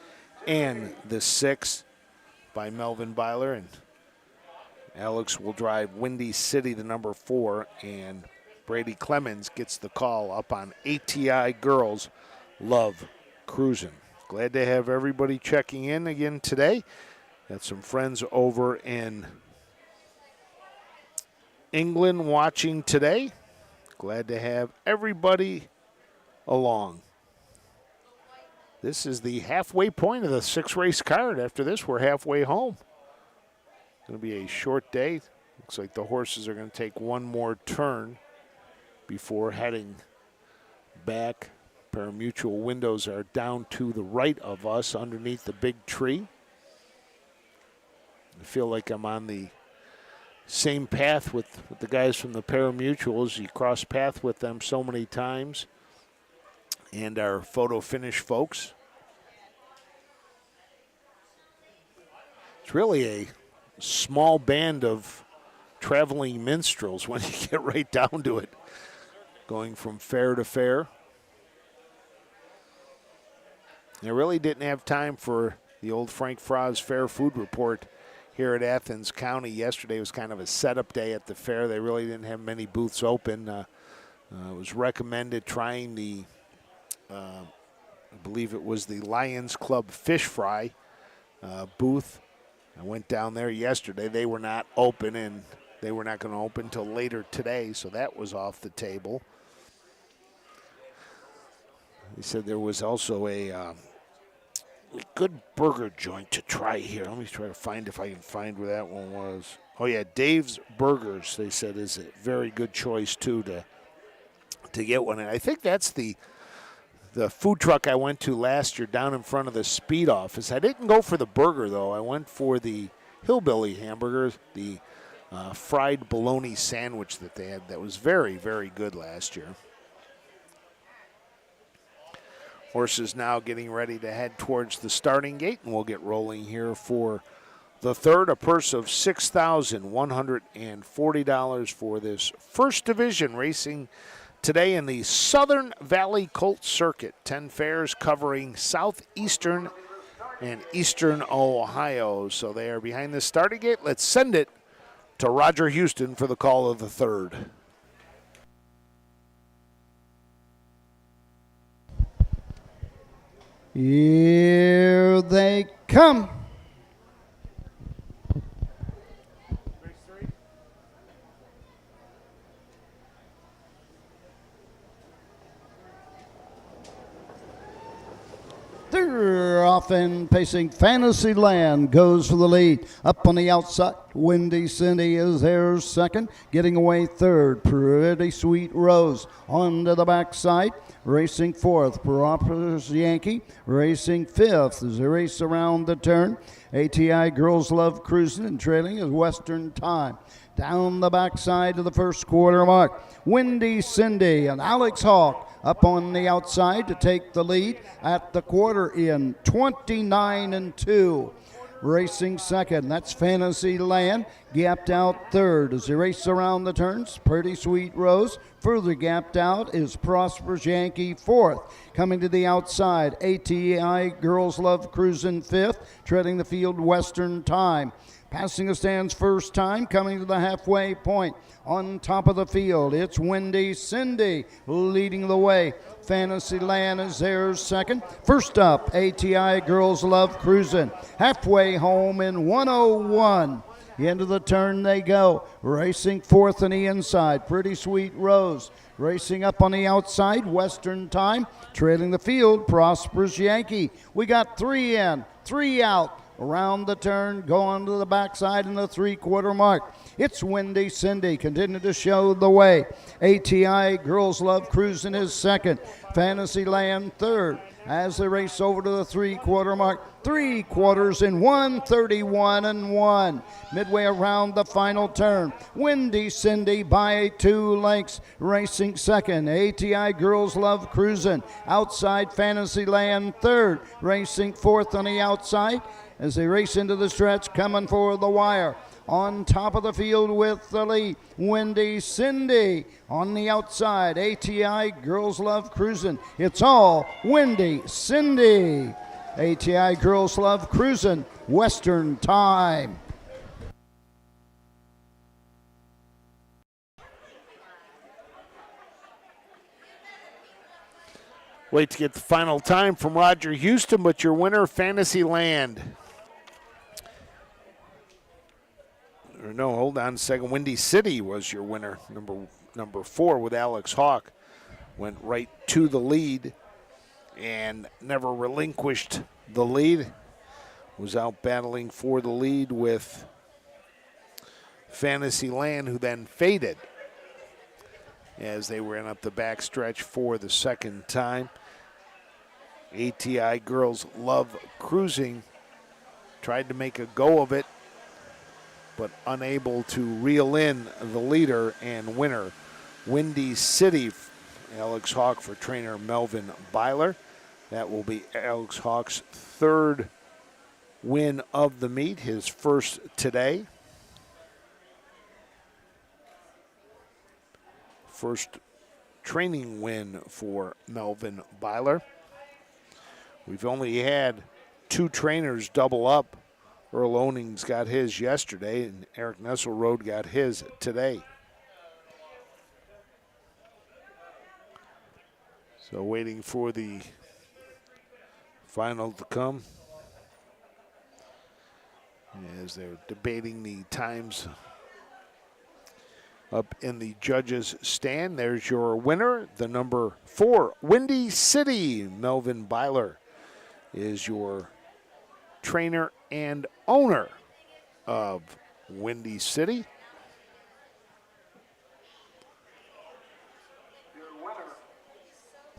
and the 6th by Melvin Byler, and Alex will drive Windy City, the number 4, and Brady Clemens gets the call up on ATI Girls Love Cruisin'. Glad to have everybody checking in again today. Got some friends over in England watching today. Glad to have everybody along. This is the halfway point of the 6-race card. After this, we're halfway home. It's going to be a short day. Looks like the horses are going to take one more turn before heading back. Parimutuel windows are down to the right of us underneath the big tree. I feel like I'm on the same path with the guys from the Parimutuels. You cross path with them so many times. And our photo finish folks. It's really a small band of traveling minstrels when you get right down to it, going from fair to fair. I really didn't have time for the old Frank Fraz Fair Food Report here at Athens County. Yesterday was kind of a setup day at the fair. They really didn't have many booths open. It was recommended trying the I believe it was the Lions Club Fish Fry booth. I went down there yesterday. They were not open, and they were not going to open until later today, so that was off the table. They said there was also a good burger joint to try here. Let me try to find if I can find where that one was. Oh, yeah, Dave's Burgers, they said, is a very good choice, too, to get one. And I think that's the food truck I went to last year down in front of the speed office. I didn't go for the burger, though. I went for the hillbilly hamburgers, the fried bologna sandwich that they had that was very, very good last year. Horses now getting ready to head towards the starting gate, and we'll get rolling here for the third. A purse of $6,140 for this first division racing today in the Southern Valley Colt Circuit. 10 fairs covering southeastern and eastern Ohio. So they are behind the starting gate. Let's send it to Roger Houston for the call of the third. Here they come. They're off and pacing. Fantasyland goes for the lead. Up on the outside, Windy Cindy is there second. Getting away third, Pretty Sweet Rose. On to the backside, racing fourth, Prosperous Yankee. Racing fifth as they race around the turn. ATI Girls Love Cruising, and trailing is Western Time. Down the backside to the first quarter mark, Windy Cindy and Alex Hawk up on the outside to take the lead at the quarter in 29-2. Racing second, that's Fantasyland, gapped out third as they race around the turns. Pretty Sweet Rose, further gapped out is Prosperous Yankee fourth. Coming to the outside, ATI Girls Love Cruising fifth, treading the field Western Time. Passing the stands first time, coming to the halfway point. On top of the field, it's Windy Cindy leading the way. Fantasyland is there second. First up, ATI Girls Love Cruising. Halfway home in 101. Into the turn they go. Racing fourth on the inside, Pretty Sweet Rose. Racing up on the outside, Western Time. Trailing the field, Prosperous Yankee. We got 3 in, 3 out. Around the turn, going to the backside in the three-quarter mark. It's Windy Cindy, continue to show the way. ATI Girls Love Cruising is second. Fantasyland third. As they race over to the three-quarter mark, 3 quarters in 1:31.1. Midway around the final turn, Windy Cindy by 2 lengths, racing second. ATI Girls Love Cruising outside. Fantasyland third, racing fourth on the outside as they race into the stretch, coming for the wire. On top of the field with the lead, Windy Cindy. On the outside, ATI Girls Love Cruising. It's all Windy Cindy. ATI Girls Love Cruising, Western Time. Wait to get the final time from Roger Houston, but your winner, Fantasyland. Or no, hold on a second. Windy City was your winner, number 4 with Alex Hawk. Went right to the lead and never relinquished the lead. Was out battling for the lead with Fantasyland, who then faded as they ran up the backstretch for the second time. ATI Girls Love Cruising tried to make a go of it, but unable to reel in the leader and winner, Windy City. Alex Hawk for trainer Melvin Byler. That will be Alex Hawk's 3rd win of the meet, his first today. First training win for Melvin Byler. We've only had 2 trainers double up. Earl Onings got his yesterday, and Eric Nesselrode got his today. So waiting for the final to come as they're debating the times up in the judges' stand. There's your winner, the number 4, Windy City. Melvin Byler is your trainer and owner of Windy City.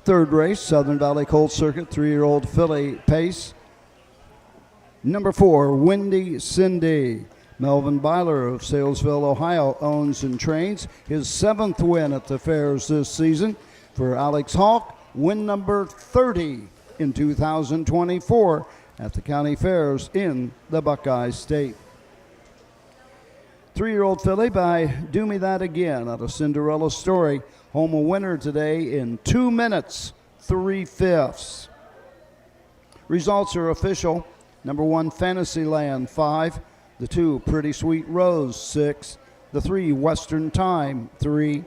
Third race, Southern Valley Colt Circuit, 3-year-old filly pace. Number 4, Windy Cindy. Melvin Byler of Salesville, Ohio, owns and trains. His 7th win at the fairs this season. For Alex Hawk, win number 30 in 2024 at the county fairs in the Buckeye State. 3-year-old filly by Do Me That Again out of Cinderella Story. Home a winner today in 2 minutes, 3/5. Results are official. Number 1, Fantasyland, 5. The 2, Pretty Sweet Rose, 6. The 3, Western Time, 3.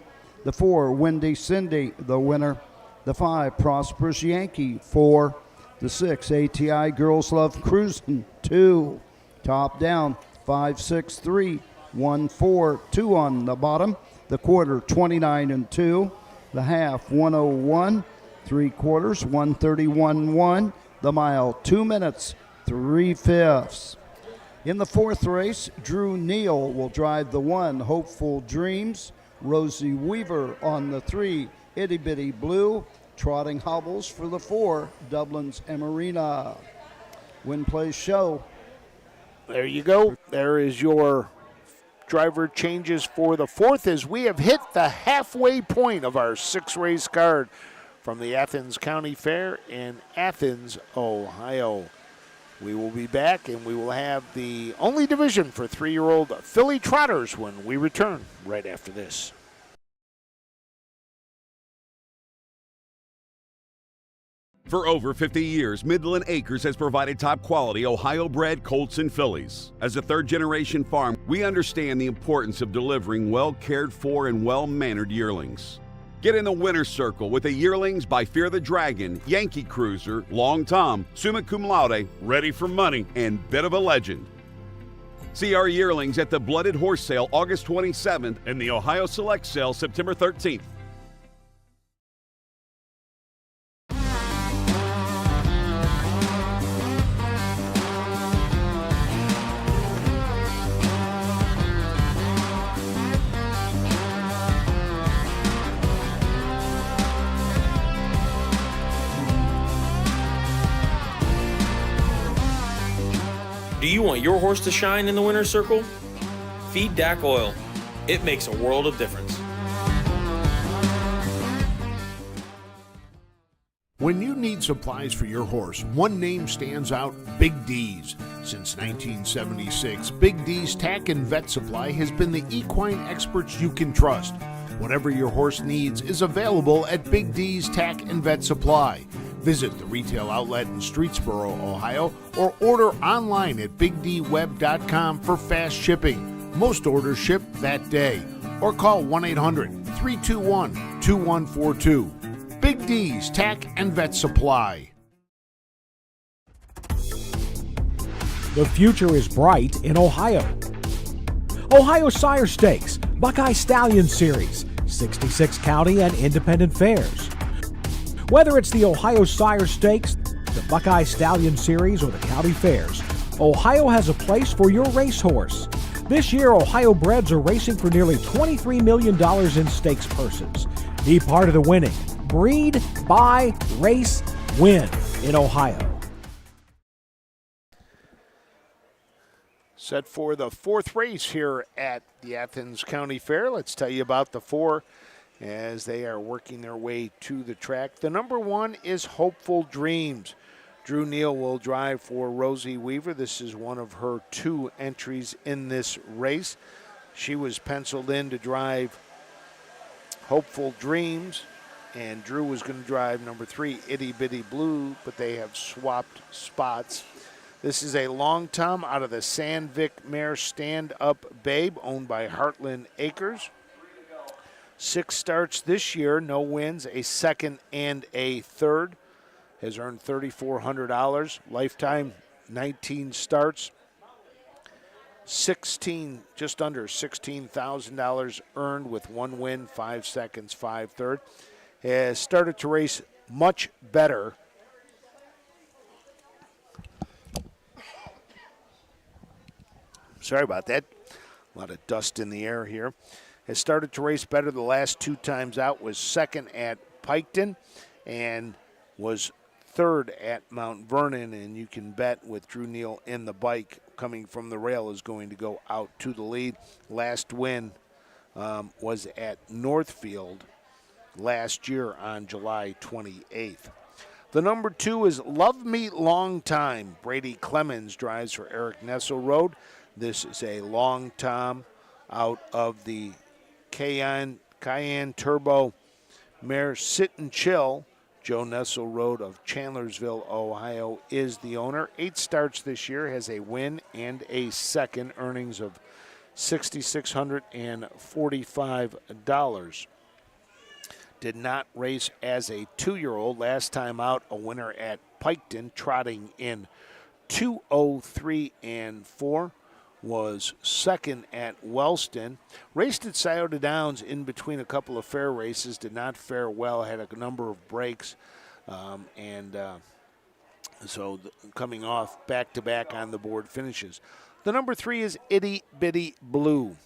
The 4, Windy Cindy, the winner. The 5, Prosperous Yankee, 4. The 6, ATI Girls Love Cruisin', 2. Top down, 5-6-3, 1-4-2 on the bottom. The quarter, 29-2. The half, 101. 3/4, 131-1. The mile, 2 minutes, 3/5. In the 4th race, Drew Neal will drive the 1, Hopeful Dreams. Rosie Weaver on the 3, Itty Bitty Blue. Trotting hobbles for the 4, Dublin's Emarina. Win, place, show. There you go. There is your driver changes for the 4th as we have hit the halfway point of our 6-race card from the Athens County Fair in Athens, Ohio. We will be back, and we will have the only division for 3-year-old filly trotters when we return right after this. For over 50 years, Midland Acres has provided top-quality Ohio-bred colts and fillies. As a third-generation farm, we understand the importance of delivering well-cared-for and well-mannered yearlings. Get in the winner's circle with the yearlings by Fear the Dragon, Yankee Cruiser, Long Tom, Summa Cum Laude, Ready for Money, and Bit of a Legend. See our yearlings at the Blooded Horse Sale August 27th and the Ohio Select Sale September 13th. Do you want your horse to shine in the winner's circle? Feed DAC Oil. It makes a world of difference. When you need supplies for your horse, one name stands out, Big D's. Since 1976, Big D's Tack and Vet Supply has been the equine experts you can trust. Whatever your horse needs is available at Big D's Tack and Vet Supply. Visit the retail outlet in Streetsboro, Ohio, or order online at BigDWeb.com for fast shipping. Most orders ship that day. Or call 1-800-321-2142. Big D's Tack and Vet Supply. The future is bright in Ohio. Ohio Sire Stakes, Buckeye Stallion Series, 66 county and independent fairs. Whether it's the Ohio Sire Stakes, the Buckeye Stallion Series, or the county fairs, Ohio has a place for your racehorse. This year, Ohio breds are racing for nearly $23 million in stakes purses. Be part of the winning. Breed, buy, race, win in Ohio. Set for the 4th race here at the Athens County Fair. Let's tell you about the 4 as they are working their way to the track. The number 1 is Hopeful Dreams. Drew Neal will drive for Rosie Weaver. This is one of her 2 entries in this race. She was penciled in to drive Hopeful Dreams, and Drew was going to drive number 3, Itty Bitty Blue, but they have swapped spots. This is a long tom out of the Sandvik Mare Stand Up Babe, owned by Heartland Acres. 6 starts this year, no wins, a 2nd and a 3rd. Has earned $3,400. Lifetime 19 starts. Just under $16,000 earned with 1 win, 5 seconds, 5 third. Has started to race much better. Sorry about that. A lot of dust in the air here. Has started to race better the last 2 times out. Was 2nd at Piketon and was 3rd at Mount Vernon. And you can bet with Drew Neal in the bike coming from the rail is going to go out to the lead. Last win was at Northfield last year on July 28th. The number 2 is Love Me Long Time. Brady Clemens drives for Eric Nessel Road. This is a long tom out of the Cayenne Turbo Mare Sit and Chill. Joe Nessel Road of Chandlersville, Ohio is the owner. 8 starts this year, has a win and a 2nd, earnings of $6,645. did not race as a 2-year-old. Last time out, a winner at Piketon, trotting in 2:03 and 4. Was second at Wellston. Raced at Scioto Downs in between a couple of fair races. Did not fare well. Had a number of breaks. So coming off back-to-back on the board finishes. The number 3 is Itty Bitty Blue.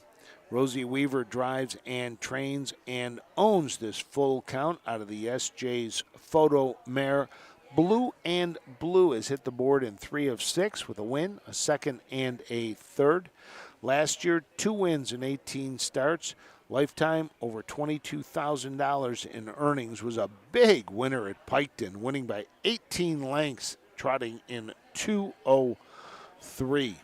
Rosie Weaver drives and trains and owns this full count out of the SJ's Photo Mare. Blue and Blue has hit the board in 3 of 6 with a win, a second, and a third. Last year, 2 wins in 18 starts. Lifetime over $22,000 in earnings. Was a big winner at Piketon, winning by 18 lengths, trotting in 2:03.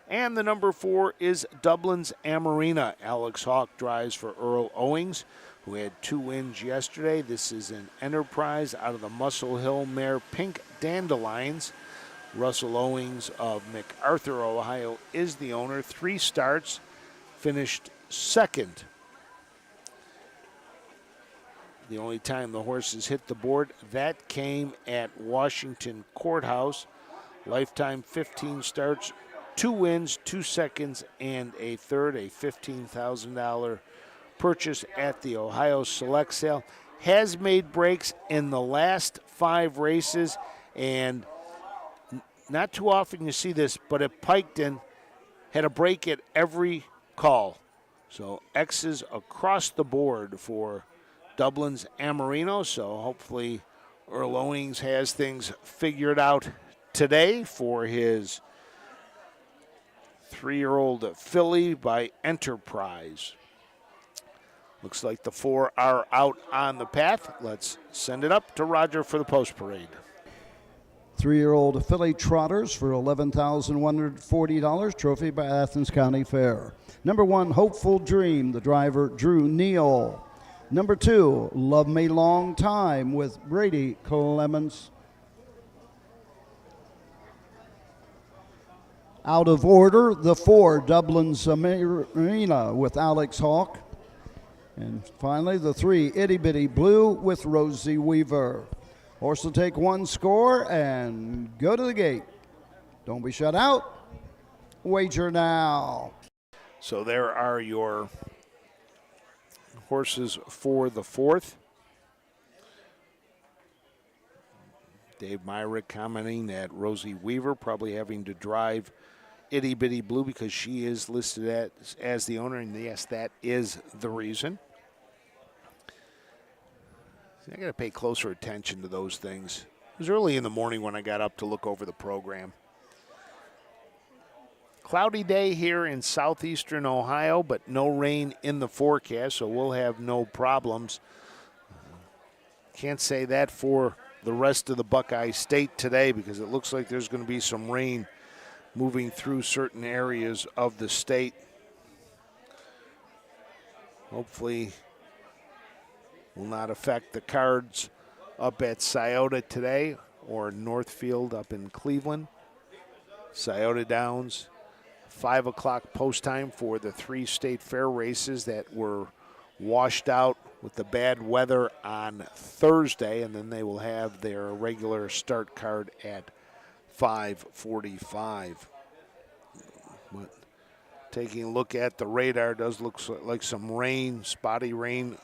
And the number 4 is Dublin's Amarina. Alex Hawk drives for Earl Owings, who had 2 wins yesterday. This is an Enterprise out of the Muscle Hill mare Pink Dandelions. Russell Owings of MacArthur, Ohio, is the owner. 3 starts, finished second. The only time the horses hit the board, that came at Washington Courthouse. Lifetime 15 starts, 2 wins, 2 seconds, and a third, a $15,000 purchase at the Ohio Select Sale. Has made breaks in the last 5 races, and not too often you see this, but at Piketon, had a break at every call. So X's across the board for Dublin's Amarino. So hopefully Earl Owings has things figured out today for his 3-year-old filly by Enterprise. Looks like the 4 are out on the path. Let's send it up to Roger for the post parade. 3-year-old filly trotters for $11,140. Trophy by Athens County Fair. Number 1, Hopeful Dream. The driver, Drew Neal. Number 2, Love Me Long Time with Brady Clemens. Out of order, the 4, Dublin's Marina with Alex Hawk. And finally, the 3, Itty Bitty Blue with Rosie Weaver. Horse will take 1 score and go to the gate. Don't be shut out. Wager now. So there are your horses for the 4th. Dave Myrick commenting that Rosie Weaver probably having to drive Itty Bitty Blue because she is listed as the owner, and yes, that is the reason. I got to pay closer attention to those things. It was early in the morning when I got up to look over the program. Cloudy day here in southeastern Ohio, but no rain in the forecast, so we'll have no problems. Can't say that for the rest of the Buckeye State today because it looks like there's going to be some rain moving through certain areas of the state. Hopefully will not affect the cards up at Scioto today or Northfield up in Cleveland. Scioto Downs, 5 o'clock post time for the 3 state fair races that were washed out with the bad weather on Thursday, and then they will have their regular start card at 5:45. But taking a look at the radar, does look like some rain, spotty rain,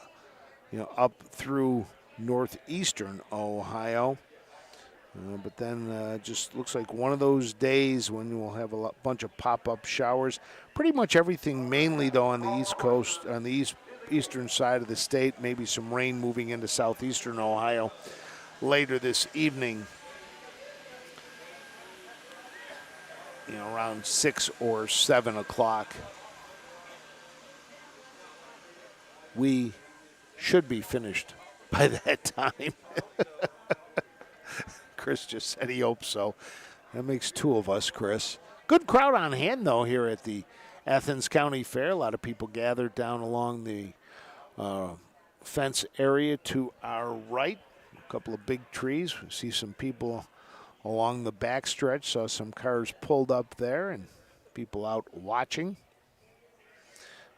up through northeastern Ohio. But then just looks like one of those days when we'll have a bunch of pop-up showers. Pretty much everything mainly, though, on the East Coast, on the eastern side of the state. Maybe some rain moving into southeastern Ohio later this evening. Around 6 or 7 o'clock. We should be finished by that time. Chris just said he hopes so. That makes 2 of us, Chris. Good crowd on hand, though, here at the Athens County Fair. A lot of people gathered down along the fence area to our right. A couple of big trees. We see some people along the backstretch. Saw some cars pulled up there and people out watching.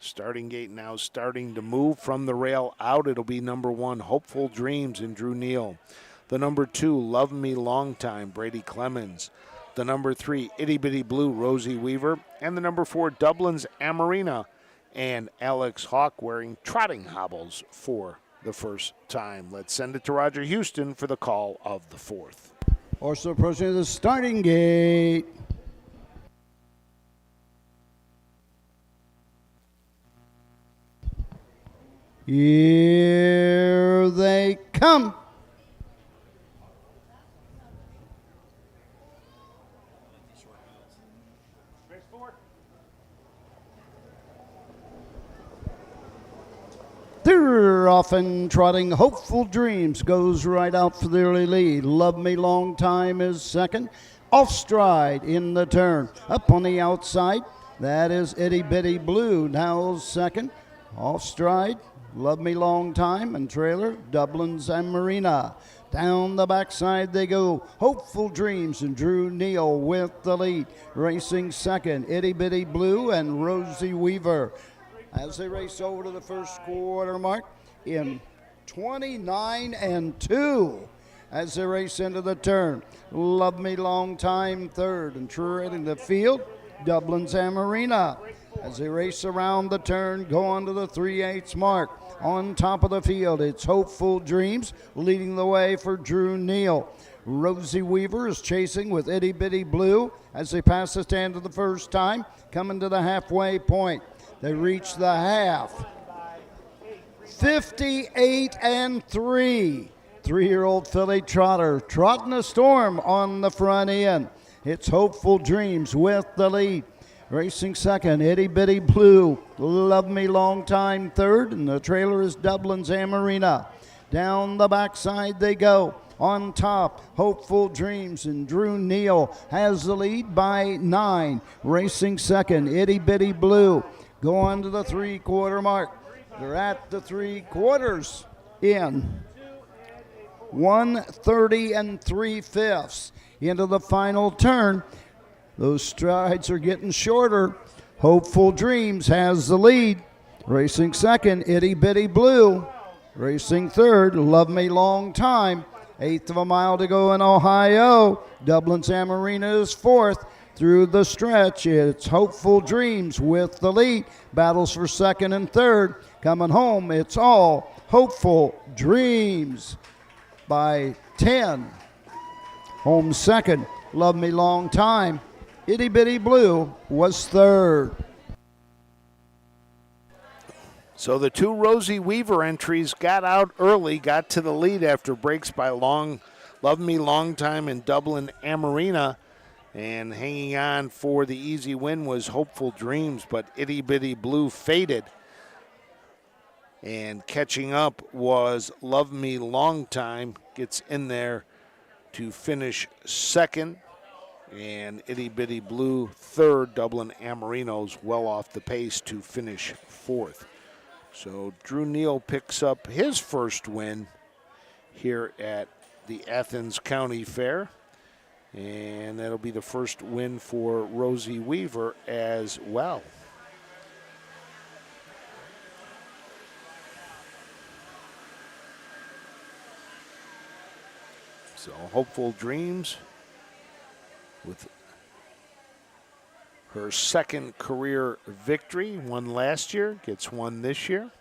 Starting gate now starting to move from the rail out. It'll be number 1, Hopeful Dreams, and Drew Neal. The number 2, Love Me Long Time, Brady Clemens. The number 3, Itty Bitty Blue, Rosie Weaver. And the number 4, Dublin's Amarina, and Alex Hawk wearing trotting hobbles for the first time. Let's send it to Roger Houston for the call of the 4th. Horse approaching the starting gate. Here they come. They're off and trotting. Hopeful Dreams goes right out for the early lead. Love Me Long Time is second. Off stride in the turn. Up on the outside, that is Itty Bitty Blue now second. Off stride, Love Me Long Time, and trailer, Dublin's and Marina. Down the backside they go. Hopeful Dreams and Drew Neal with the lead. Racing second, Itty Bitty Blue and Rosie Weaver. As they race over to the first quarter mark in 29-2. As they race into the turn, Love Me Long Time third, and treading the field, Dublin's Amarina. As they race around the turn, go on to the 3/8 mark. On top of the field, it's Hopeful Dreams leading the way for Drew Neal. Rosie Weaver is chasing with Itty Bitty Blue as they pass the stand for the first time, coming to the halfway point. They reach the half. 58-3. 3-year-old filly trotter trotting a storm on the front end. It's Hopeful Dreams with the lead. Racing second, Itty Bitty Blue. Love Me Long Time third, and the trailer is Dublin's Amarina. Down the backside they go. On top, Hopeful Dreams, and Drew Neal has the lead by 9. Racing second, Itty Bitty Blue. Go on to the 3/4 mark. They're at the 3/4 in 1:30 3/5 into the final turn. Those strides are getting shorter. Hopeful Dreams has the lead. Racing second, Itty Bitty Blue. Racing third, Love Me Long Time. 1/8 of a mile to go in Ohio. Dublin's Amarina is fourth. Through the stretch, it's Hopeful Dreams with the lead. Battles for second and third. Coming home, it's all Hopeful Dreams by 10. Home second, Love Me Long Time. Itty Bitty Blue was third. So the 2 Rosie Weaver entries got out early, got to the lead after breaks by Love Me Long Time and Dublin Amarina. And hanging on for the easy win was Hopeful Dreams, but Itty Bitty Blue faded. And catching up was Love Me Long Time, gets in there to finish second. And Itty Bitty Blue third. Dublin Amarino's well off the pace to finish fourth. So Drew Neal picks up his first win here at the Athens County Fair. And that'll be the first win for Rosie Weaver as well. So Hopeful Dreams with her second career victory, won last year, gets one this year.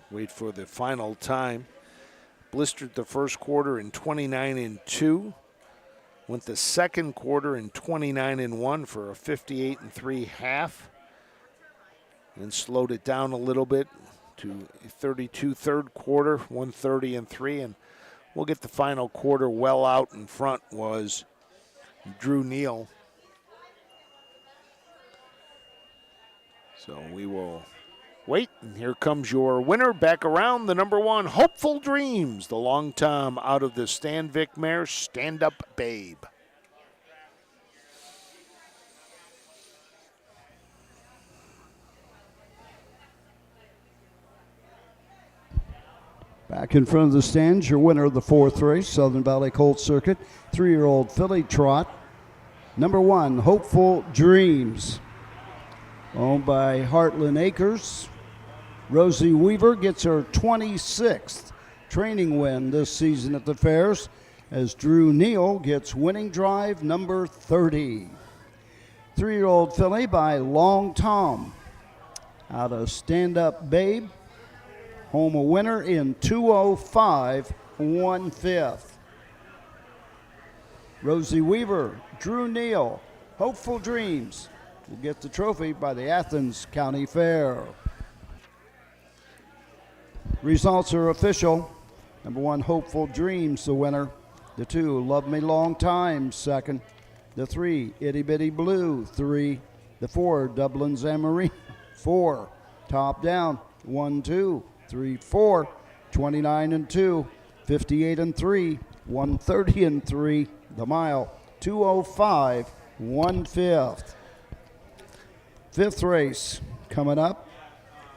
Wait for the final time. Blistered the first quarter in 29-2. Went the second quarter in 29-1 for a 58-3 half. And slowed it down a little bit to 32 third quarter, 130-3. And we'll get the final quarter well out in front was Drew Neal. So we will wait, and here comes your winner back around, the number 1, Hopeful Dreams, the long time out of the Stanvik mare, Stand Up Babe. Back in front of the stands, your winner of the 4th race, Southern Valley Colt Circuit, 3-year-old filly trot. Number 1, Hopeful Dreams, owned by Heartland Acres. Rosie Weaver gets her 26th training win this season at the fairs, as Drew Neal gets winning drive number 30. 3-year-old filly by Long Tom out of Stand Up Babe, home a winner in 2:05 1/5. Rosie Weaver, Drew Neal, Hopeful Dreams will get the trophy by the Athens County Fair. Results are official. Number 1, Hopeful Dreams, the winner. The 2, Love Me Long Time, second. The 3, Itty Bitty Blue, 3. The 4, Dublin Zamarine, 4. Top Down, 1, 2, 3, 4. 29 and 2, 58 and 3, 130 and 3. The mile, 2:05 1/5. 5th race coming up.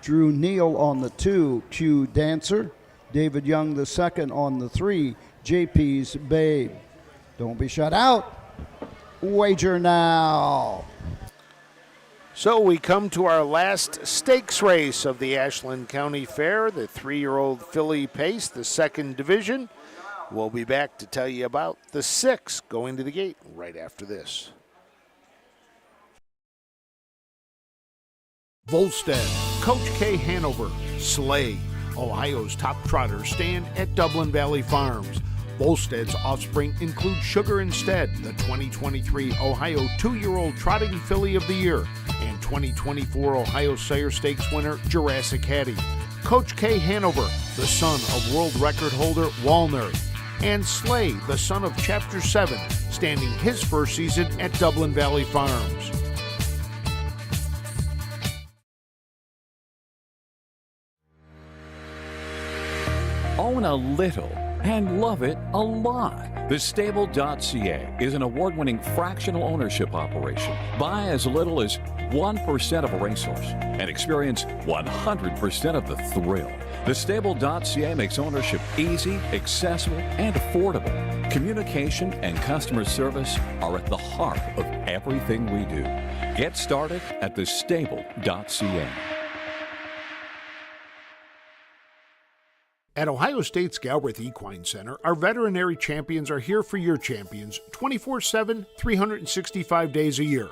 Drew Neal on the 2, Q Dancer. David Young the second on the 3, JP's Babe. Don't be shut out. Wager now. So we come to our last stakes race of the Ashland County Fair, the 3-year-old filly pace, the second division. We'll be back to tell you about the 6 going to the gate right after this. Volstead, Coach K. Hanover, Slay, Ohio's top trotters stand at Dublin Valley Farms. Volstead's offspring include Sugar Instead, the 2023 Ohio 2-year-old Trotting Filly of the Year, and 2024 Ohio Sire Stakes winner Jurassic Hattie. Coach K. Hanover, the son of world record holder Walner, and Slay, the son of Chapter 7, standing his first season at Dublin Valley Farms. Own a little and love it a lot. Thestable.ca is an award-winning fractional ownership operation. Buy as little as 1% of a racehorse and experience 100% of the thrill. Thestable.ca makes ownership easy, accessible, and affordable. Communication and customer service are at the heart of everything we do. Get started at thestable.ca. At Ohio State's Galbraith Equine Center, our veterinary champions are here for your champions 24/7, 365 days a year.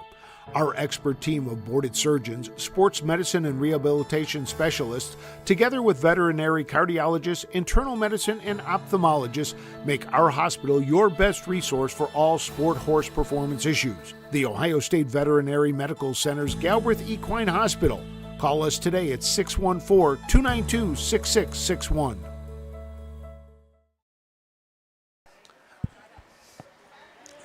Our expert team of boarded surgeons, sports medicine and rehabilitation specialists, together with veterinary cardiologists, internal medicine, and ophthalmologists, make our hospital your best resource for all sport horse performance issues. The Ohio State Veterinary Medical Center's Galbraith Equine Hospital. Call us today at 614-292-6661.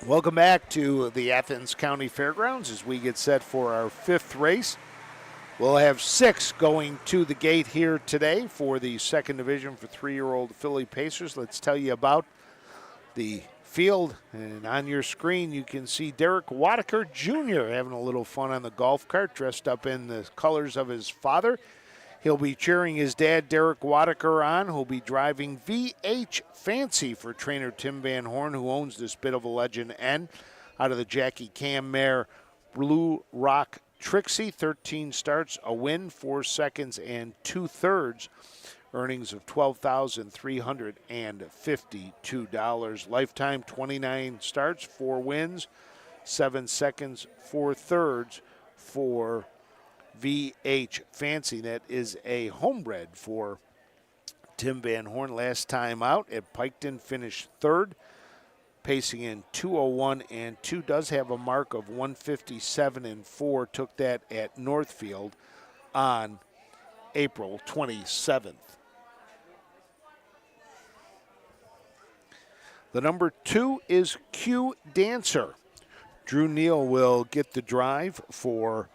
Welcome back to the Athens County Fairgrounds as we get set for our 5th race. We'll have 6 going to the gate here today for the second division for 3-year-old filly pacers. Let's tell you about the field. And on your screen, you can see Derek Wadaker Jr. having a little fun on the golf cart, dressed up in the colors of his father. He'll be cheering his dad, Derek Wadaker, on, who'll be driving VH Fancy for trainer Tim Van Horn, who owns this bit of a legend N, out of the Jackie Cam mare Blue Rock Trixie. 13 starts, a win, 4 seconds, and 2/3. Earnings of $12,352. Lifetime 29 starts, 4 wins, 7 seconds, 4/3 for VH Fancy. That is a homebred for Tim Van Horn. Last time out at Piketon, finished 3rd, pacing in 2:01 and 2. Does have a mark of 1:57 and 4. Took that at Northfield on April 27th. The number 2 is Q Dancer. Drew Neal will get the drive for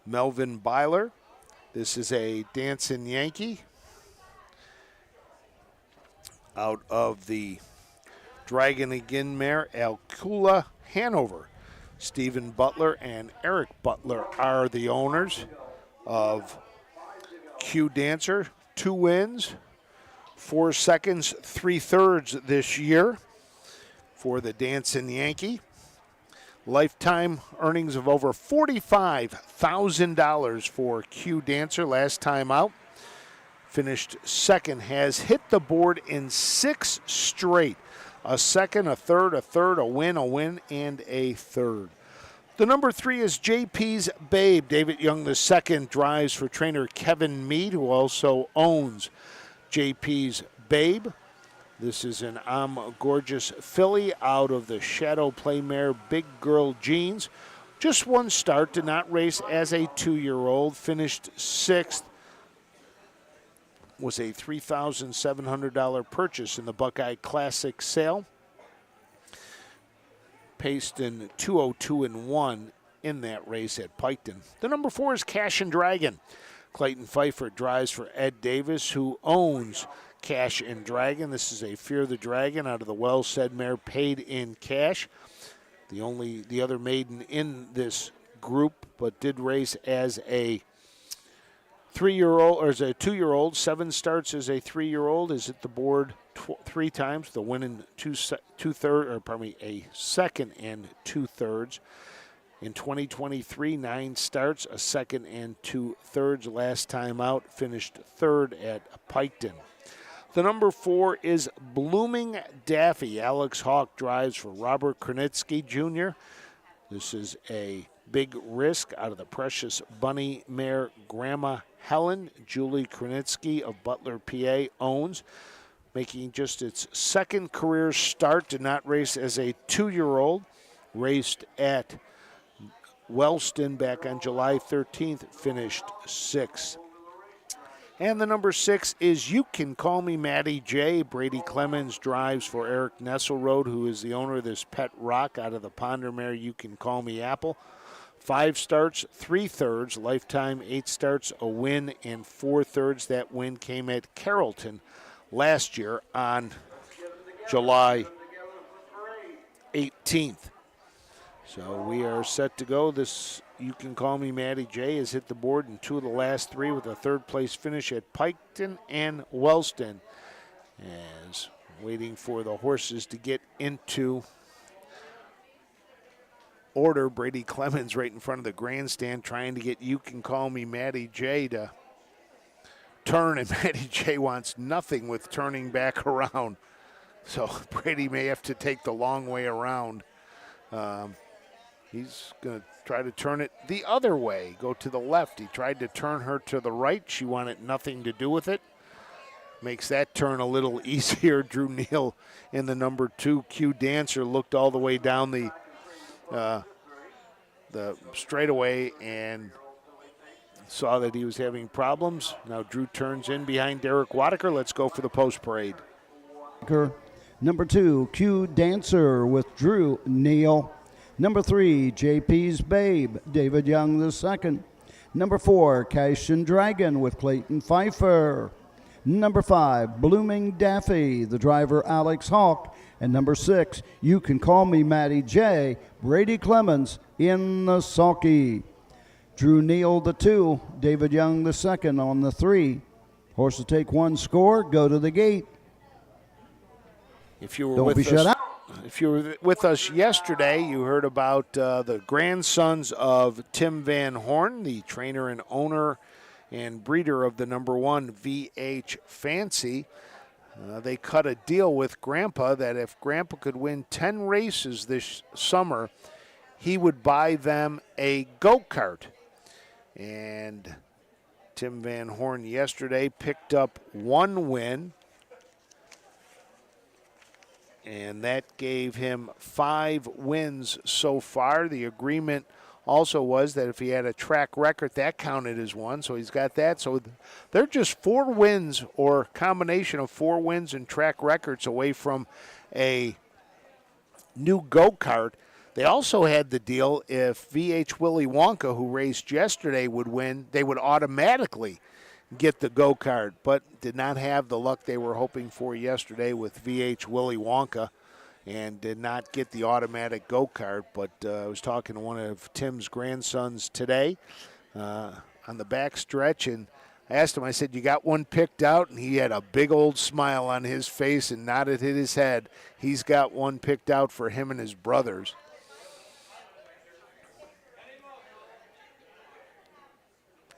Melvin Byler. This is a Dancing Yankee out of the Dragon Again mare Alcula Hanover. Stephen Butler and Eric Butler are the owners of Q Dancer. 2 wins, 4 seconds, 3/3 this year for the Dancing Yankee. Lifetime earnings of over $45,000 for Q Dancer last time out. Finished second, has hit the board in 6 straight. A second, a third, a win, and a third. The number 3 is JP's Babe. David Young II drives for trainer Kevin Mead, who also owns JP's Babe. This is an gorgeous filly out of the Shadow Play mare Big Girl Jeans. Just one start, did not race as a 2-year-old, finished 6th. Was a $3,700 purchase in the Buckeye Classic sale. Paced in 2:02.1 in that race at Piketon. The number 4 is Cash and Dragon. Clayton Pfeiffer drives for Ed Davis, who owns Cash and Dragon. This is a Fear the Dragon out of the Well-Said mare, paid in cash. The other maiden in this group, but did race as a 3-year-old or as a 2-year-old. 7 starts as a 3-year-old. Is at the board 3 times. The win in a second and 2/3. In 2023, 9 starts, a second and 2/3. Last time out, finished 3rd at Piketon. The number 4 is Blooming Daffy. Alex Hawk drives for Robert Krenitsky Jr. This is a big risk out of the Precious Bunny mare Grandma Helen. Julie Krenitsky of Butler, PA owns. Making just its 2nd career start. Did not race as a 2-year-old. Raced at Wellston back on July 13th. Finished 6th. And the number 6 is You Can Call Me Matty J. Brady Clemens drives for Eric Nesselrode, who is the owner of this Pet Rock out of the Ponder mare You Can Call Me Apple. 5 starts, 3/3, lifetime 8 starts, a win, and 4/3. That win came at Carrollton last year on July 18th. So we are set to go. This You Can Call Me Matty J has hit the board in 2 of the last 3 with a 3rd place finish at Piketon and Wellston. As waiting for the horses to get into order. Brady Clemens right in front of the grandstand trying to get You Can Call Me Matty J to turn, and Matty J wants nothing with turning back around. So Brady may have to take the long way around. He's going to try to turn it the other way, go to the left. He tried to turn her to the right. She wanted nothing to do with it. Makes that turn a little easier. Drew Neal in the number 2. Q Dancer looked all the way down the straightaway and saw that he was having problems. Now Drew turns in behind Derek Wadaker. Let's go for the post parade. Number 2, Q Dancer with Drew Neal. Number 3, JP's Babe, David Young II. Number 4, Cash and Dragon with Clayton Pfeiffer. Number 5, Blooming Daffy, the driver Alex Hawk. And number 6, You Can Call Me Matty J, Brady Clemens in the sulky. Drew Neal the 2, David Young II on the 3. Horse to take 1 score, go to the gate. If you were with us yesterday, you heard about the grandsons of Tim Van Horn, the trainer and owner and breeder of the number 1 VH Fancy. They cut a deal with Grandpa that if Grandpa could win 10 races this summer, he would buy them a go-kart. And Tim Van Horn yesterday picked up 1 win, and that gave him 5 wins so far. The agreement also was that if he had a track record, that counted as 1, so he's got that. So they're just 4 wins, or combination of 4 wins and track records away from a new go-kart. They also had the deal if VH Willy Wonka, who raced yesterday, would win, they would automatically get the go-kart, but did not have the luck they were hoping for yesterday with VH Willy Wonka and did not get the automatic go-kart. But I was talking to one of Tim's grandsons today on the back stretch, and I asked him, I said, you got one picked out? And he had a big old smile on his face and nodded his head. He's got one picked out for him and his brothers.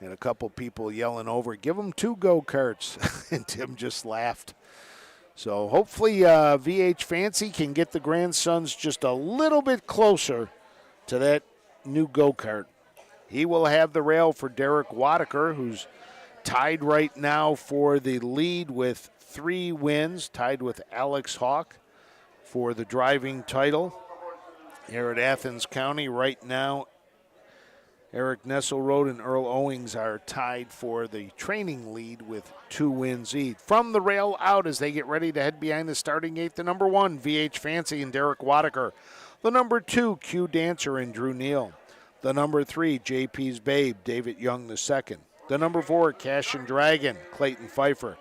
And a couple people yelling over, give them 2 go-karts. And Tim just laughed. So hopefully VH Fancy can get the grandsons just a little bit closer to that new go-kart. He will have the rail for Derek Wadaker, who's tied right now for the lead with 3 wins, tied with Alex Hawk for the driving title here at Athens County. Right now, Eric Nesselrode and Earl Owings are tied for the training lead with 2 wins each. From the rail out as they get ready to head behind the starting gate, the number 1, VH Fancy and Derek Wadaker. The number 2, Q Dancer and Drew Neal. The number 3, JP's Babe, David Young II. The number 4, Cash and Dragon, Clayton Pfeiffer.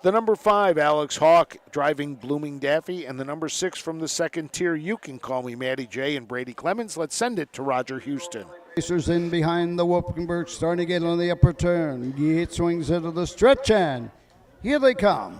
The number 5, Alex Hawk, driving Blooming Daffy. And the number 6 from the second tier, You Can Call Me Matty J and Brady Clemens. Let's send it to Roger Houston. Racers in behind the Whoopenberg, starting to get on the upper turn. Gate swings into the stretch, and here they come.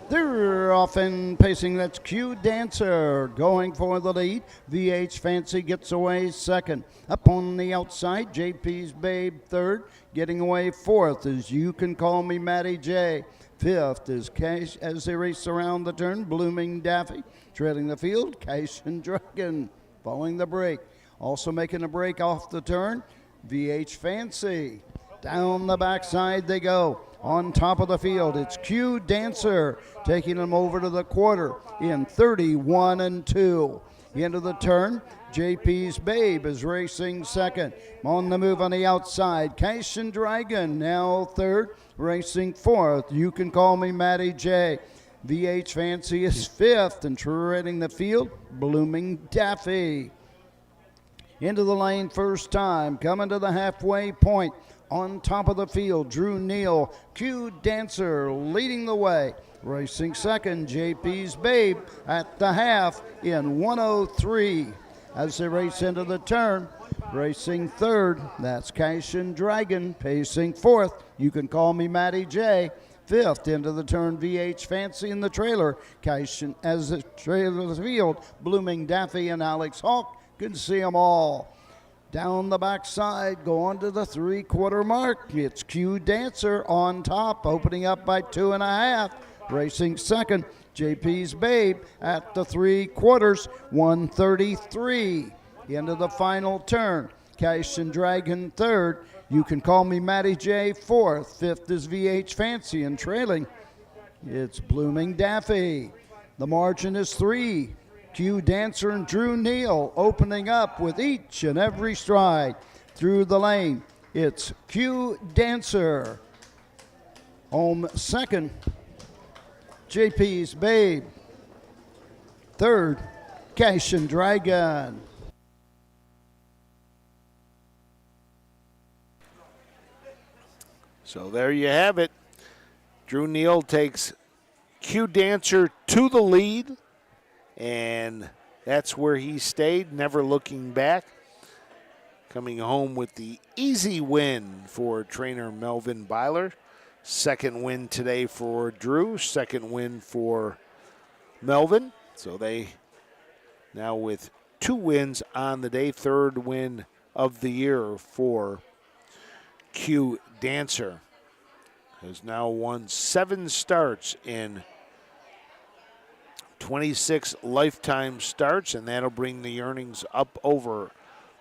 They're off and pacing. That's Q Dancer going for the lead. VH Fancy gets away second. Up on the outside, JP's Babe third. Getting away fourth is You Can Call Me Matty J. Fifth is Cash as they race around the turn. Blooming Daffy trailing the field. Cash and Dragon following the break. Also making a break off the turn, VH Fancy. Down the backside they go. On top of the field, it's Q Dancer taking them over to the quarter in 31-2. Into the turn, JP's Babe is racing second. On the move on the outside, Cash and Dragon now third, racing fourth. You Can Call Me Matty J. VH Fancy is fifth and treading the field, Blooming Daffy. Into the lane first time, coming to the halfway point. On top of the field, Drew Neal, Q Dancer leading the way. Racing second, JP's Babe at the half in 1:03. As they race into the turn, racing third, that's Cash and Dragon. Pacing fourth, You Can Call Me Matty J. Fifth into the turn, VH Fancy in the trailer. Cash and, as the trailer of the field, Blooming Daffy and Alex Hawk can see them all. Down the backside, going to the 3/4 mark. It's Q Dancer on top, opening up by 2.5. Racing second, JP's Babe at the 3/4, 1:33. Into the final turn, Cash and Dragon third. You Can Call Me Matty J fourth. Fifth is VH Fancy, and trailing, it's Blooming Daffy. The margin is 3. Q Dancer and Drew Neal opening up with each and every stride. Through the lane, it's Q Dancer. Home second, JP's Babe. Third, Cash and Dragon. So there you have it. Drew Neal takes Q Dancer to the lead. And that's where he stayed, never looking back. Coming home with the easy win for trainer Melvin Byler. Second win today for Drew, second win for Melvin. So they now with 2 wins on the day, third win of the year for Q Dancer. Has now won 7 starts in 26 lifetime starts, and that'll bring the earnings up over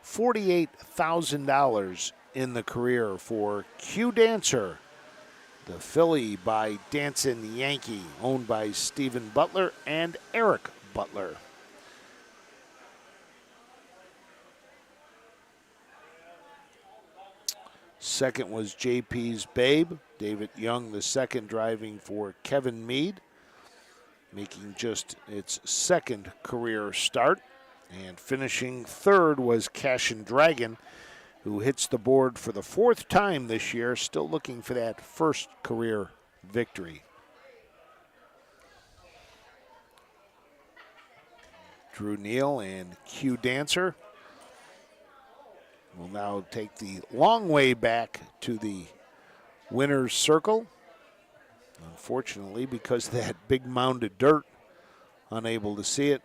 $48,000 in the career for Q Dancer, the filly by Dancin' Yankee, owned by Stephen Butler and Eric Butler. Second was JP's Babe, David Young the second, driving for Kevin Mead, making just its second career start. And finishing third was Cash and Dragon, who hits the board for the 4th time this year, still looking for that first career victory. Drew Neal and Q Dancer will now take the long way back to the winner's circle. Unfortunately, because of that big mound of dirt unable to see it.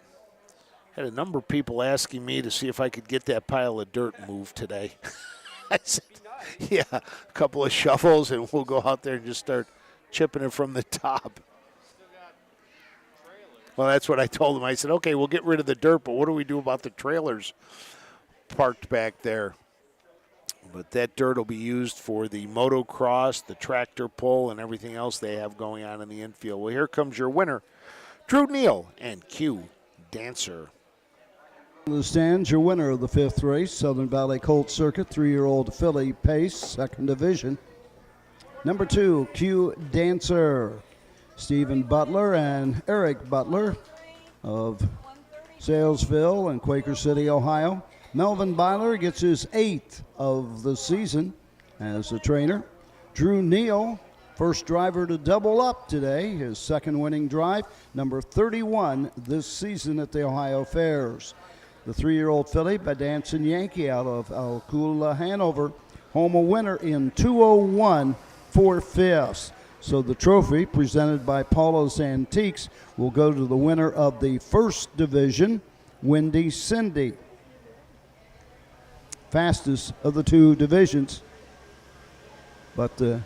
Had a number of people asking me to see if I could get that pile of dirt moved today. I said, yeah, a couple of shovels and we'll go out there and just start chipping it from the top. Well, that's what I told them. I said, okay, we'll get rid of the dirt, but what do we do about the trailers parked back there? But that dirt will be used for the motocross, the tractor pull, and everything else they have going on in the infield. Well, here comes your winner, Drew Neal and Q Dancer. In the stands, your winner of the 5th race, Southern Valley Colt Circuit, 3-year-old filly Pace, 2nd division. Number 2, Q Dancer. Stephen Butler and Eric Butler of Salesville and Quaker City, Ohio. Melvin Byler gets his 8th of the season as a trainer. Drew Neal, first driver to double up today, his 2nd winning drive, number 31 this season at the Ohio Fairs. The 3-year-old filly by Dancing Yankee out of Alcula, Hanover, home a winner in 2:01 4/5. So the trophy presented by Paula's Antiques will go to the winner of the 1st division, Wendy Cindy. Fastest of the 2 divisions. But the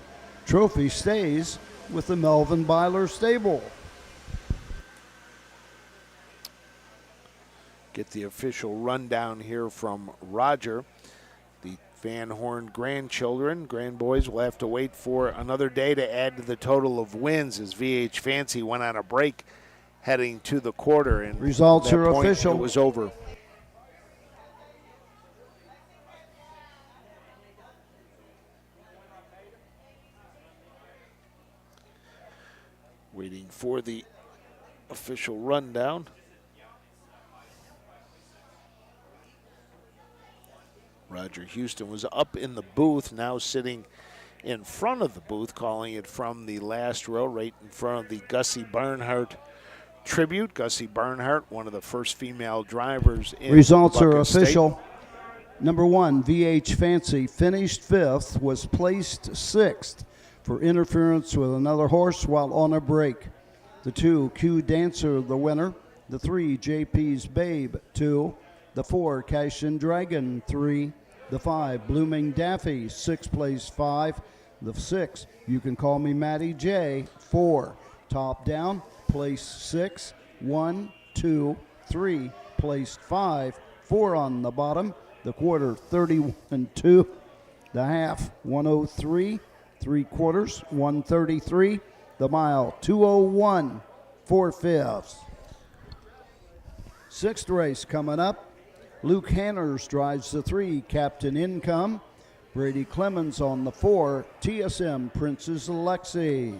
trophy stays with the Melvin Byler stable. Get the official rundown here from Roger. The Van Horn grandboys will have to wait for another day to add to the total of wins as VH Fancy went on a break heading to the quarter. And results are official. It was over. Waiting for the official rundown. Roger Houston was up in the booth, now sitting in front of the booth, calling it from the last row, right in front of the Gussie Barnhart tribute. Gussie Barnhart, one of the first female drivers in results Bucket are official. State. Number 1, VH Fancy, finished 5th, was placed 6th for interference with another horse while on a break. The 2, Q Dancer, the winner. The 3, JP's Babe, 2. The 4, Cashin Dragon, 3. The 5, Blooming Daffy, 6th place 5. The 6, You Can Call Me Matty J, 4. Top down, place 6. 1, 2, 3, placed 5. 4 on the bottom. The quarter, 31-2. The half, 103. 3/4, 133. The mile, 2:01 4/5. 6th race coming up. Luke Hanners drives the 3, Captain Income. Brady Clemens on the 4, TSM Princess Alexi.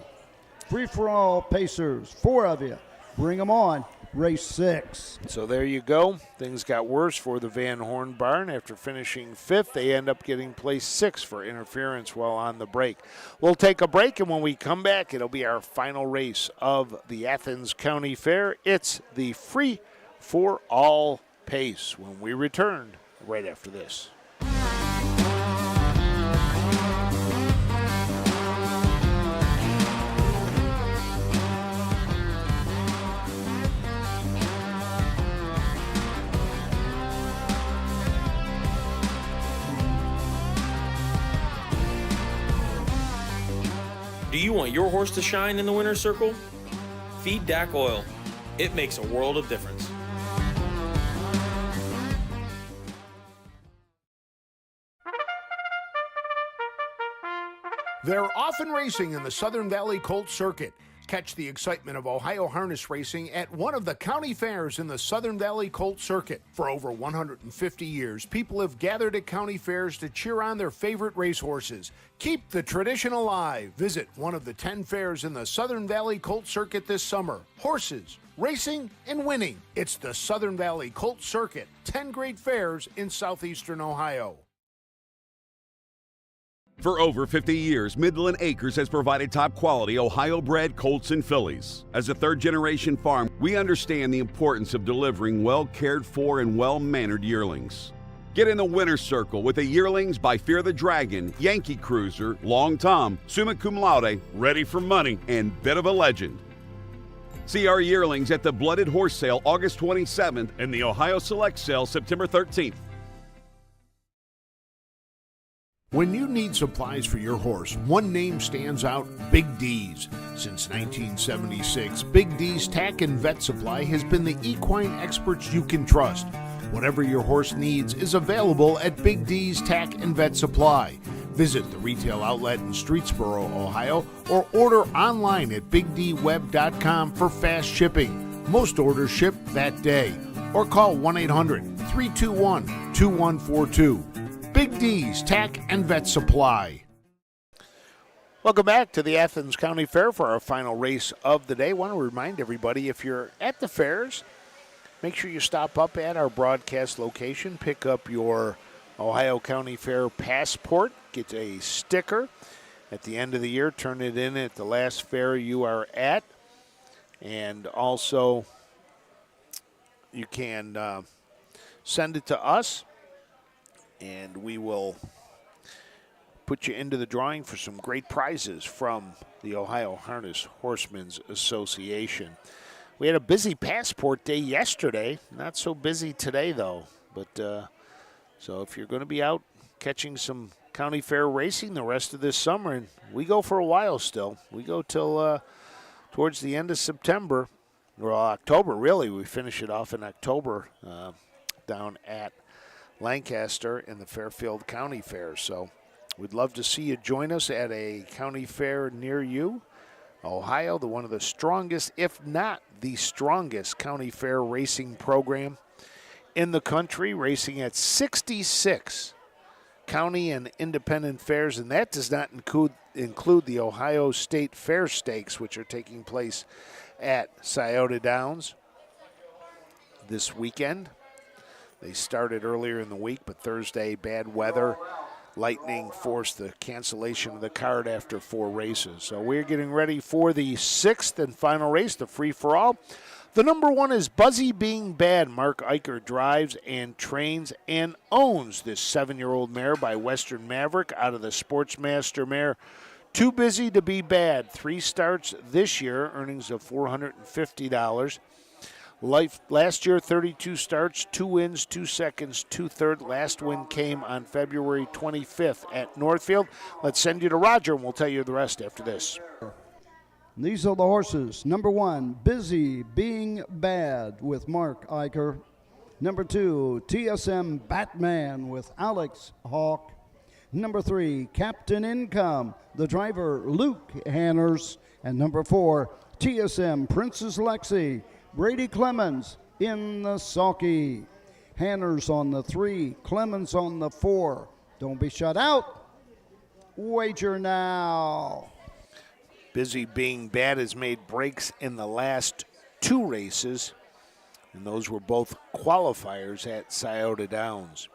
Free for all Pacers, 4 of you. Bring them on. Race 6. So there you go. Things got worse for the Van Horn barn. After finishing 5th, they end up getting placed 6th for interference while on the break. We'll take a break, and when we come back, it'll be our final race of the Athens County Fair. It's the Free for All Pace when we return right after this. Do you want your horse to shine in the winner's circle? Feed DAC oil. It makes a world of difference. They're often racing in the Southern Valley Colt Circuit. Catch the excitement of Ohio harness racing at one of the county fairs in the Southern Valley Colt Circuit. For over 150 years, people have gathered at county fairs to cheer on their favorite racehorses. Keep the tradition alive. Visit one of the 10 fairs in the Southern Valley Colt Circuit this summer. Horses, racing, and winning. It's the Southern Valley Colt Circuit. 10 great fairs in southeastern Ohio. For over 50 years, Midland Acres has provided top-quality Ohio-bred colts and fillies. As a third-generation farm, we understand the importance of delivering well-cared-for and well-mannered yearlings. Get in the winner's circle with the yearlings by Fear the Dragon, Yankee Cruiser, Long Tom, Summa Cum Laude, Ready for Money, and Bit of a Legend. See our yearlings at the Blooded Horse Sale August 27th and the Ohio Select Sale September 13th. When you need supplies for your horse, one name stands out: Big D's. Since 1976, Big D's Tack and Vet Supply has been the equine experts you can trust. Whatever your horse needs is available at Big D's Tack and Vet Supply. Visit the retail outlet in Streetsboro, Ohio, or order online at bigdweb.com for fast shipping. Most orders ship that day. Or call 1-800-321-2142. Big D's Tack and Vet Supply. Welcome back to the Athens County Fair for our final race of the day. I want to remind everybody, if you're at the fairs, make sure you stop up at our broadcast location, pick up your Ohio County Fair passport, get a sticker at the end of the year, turn it in at the last fair you are at, and also you can send it to us, and we will put you into the drawing for some great prizes from the Ohio Harness Horsemen's Association. We had a busy passport day yesterday, not so busy today though, but so if you're going to be out catching some county fair racing the rest of this summer, and we go for a while still. We go till towards the end of September, or October really. We finish it off in October down at Lancaster in the Fairfield County Fair. So we'd love to see you join us at a county fair near you. Ohio, one of the strongest, if not the strongest, county fair racing program in the country, racing at 66 county and independent fairs, and that does not include the Ohio State Fair Stakes, which are taking place at Scioto Downs this weekend. They started earlier in the week, but Thursday, bad weather, lightning forced the cancellation of the card after 4 races. So we're getting ready for the 6th and final race, the free-for-all. The number 1 is Buzzy Being Bad. Mark Eicher drives and trains and owns this 7-year-old mare by Western Maverick out of the Sportsmaster mare. Too Busy to Be Bad. 3 starts this year, earnings of $450. Last year, 32 starts, 2 wins, 2 seconds, 2 thirds. Last win came on February 25th at Northfield. Let's send you to Roger, and we'll tell you the rest after this. These are the horses. Number 1, Busy Being Bad with Mark Eicher. Number 2, TSM Batman with Alex Hawk. Number 3, Captain Income, the driver Luke Hanners. And number 4, TSM Princess Lexi, Brady Clemens in the sulky. Hanners on the 3, Clemens on the 4. Don't be shut out. Wager now. Busy Being Bad has made breaks in the last 2 races, and those were both qualifiers at Scioto Downs.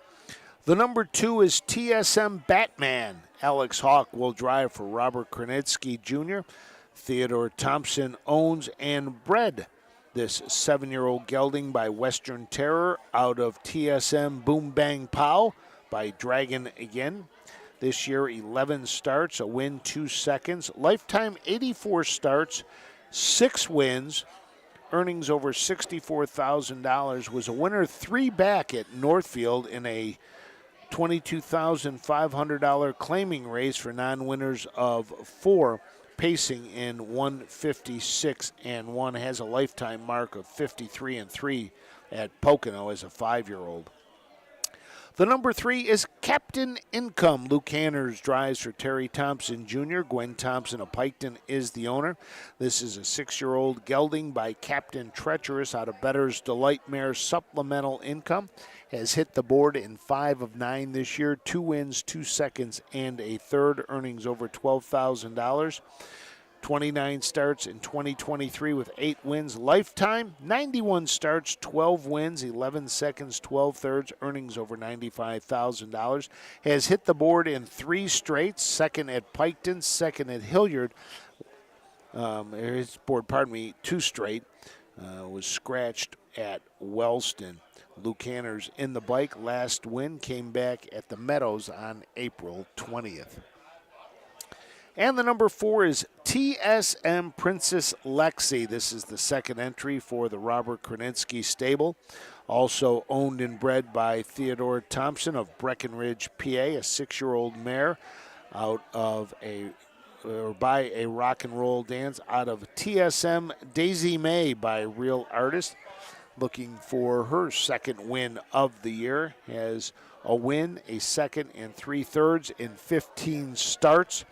The number 2 is TSM Batman. Alex Hawk will drive for Robert Krenitsky Jr. Theodore Thompson owns and bred this 7-year-old gelding by Western Terror out of TSM Boom Bang Pow by Dragon again. This year, 11 starts, a win, 2 seconds. Lifetime, 84 starts, 6 wins, earnings over $64,000. Was a winner 3 back at Northfield in a $22,500 claiming race for non-winners of 4, pacing in 156-1. Has a lifetime mark of 53-3 at Pocono as a 5-year-old. The number 3 is Captain Income. Luke Hanners drives for Terry Thompson Jr. Gwen Thompson of Piketon is the owner. This is a 6-year-old gelding by Captain Treacherous out of Better's Delight Mare Supplemental Income. Has hit the board in 5 of 9 this year. 2 wins, 2 seconds, and a third. Earnings over $12,000. 29 starts in 2023 with 8 wins. Lifetime, 91 starts, 12 wins, 11 seconds, 12 thirds, earnings over $95,000. Has hit the board in 3 straights, second at Piketon, second at Hilliard. His board, 2 straight. Was scratched at Wellston. Luke Hanners in the bike. Last win came back at the Meadows on April 20th. And the number 4 is TSM Princess Lexi. This is the second entry for the Robert Kraninsky stable. Also owned and bred by Theodore Thompson of Breckenridge, PA, a 6-year-old mare out of by a rock and roll dance out of TSM Daisy May by Real Artist. Looking for her second win of the year. Has a win, a second, and 3/3 in 15 starts.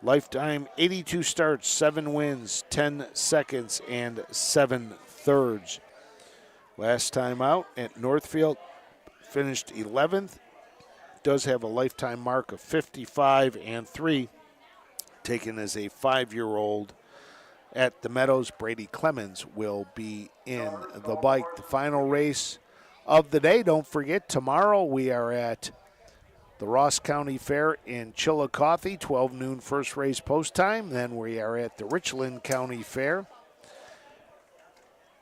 Lifetime 82 starts, 7 wins, 10 seconds, and 7/3. Last time out at Northfield, finished 11th. Does have a lifetime mark of 55 and 3, taken as a 5-year-old. At the Meadows, Brady Clemens will be in the bike. The final race of the day. Don't forget, tomorrow we are at the Ross County Fair in Chillicothe, 12 noon first race post time. Then we are at the Richland County Fair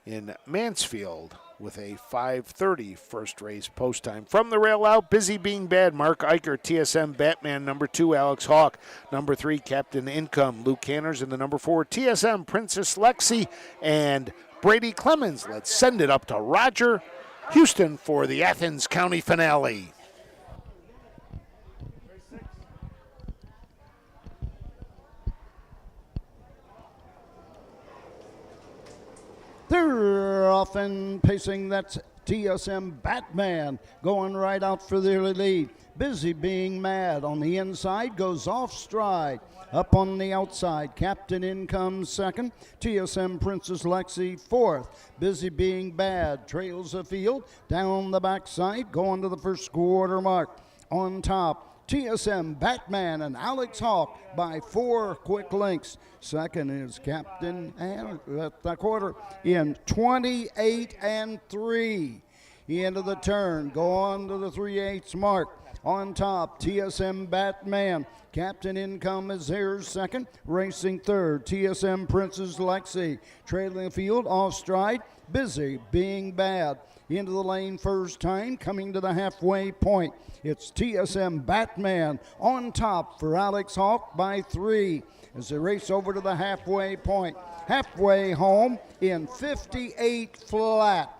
in Mansfield with a 5:30 first race post time. From the rail out, Busy Being Bad, Mark Eicher, TSM Batman, number 2, Alex Hawk, number 3, Captain Income, Luke Canners, and the number 4, TSM Princess Lexi, and Brady Clemens. Let's send it up to Roger Houston for the Athens County finale. They're off and pacing. That's TSM Batman going right out for the early lead. Busy Being Mad on the inside goes off stride. Up on the outside, Captain Income second. TSM Princess Lexi fourth. Busy Being Bad trails the field. Down the backside, going to the first quarter mark. On top, TSM Batman and Alex Hawk by 4 quick lengths. Second is Captain and at the quarter in 28 and 3. Into the turn, go on to the 3/8 mark. On top, TSM Batman. Captain Income is there second. Racing third, TSM Princess Lexi. Trailing the field, off stride, Busy Being Bad. Into the lane first time, coming to the halfway point. It's TSM Batman on top for Alex Hawk by 3 as they race over to the halfway point. Halfway home in 58 flat.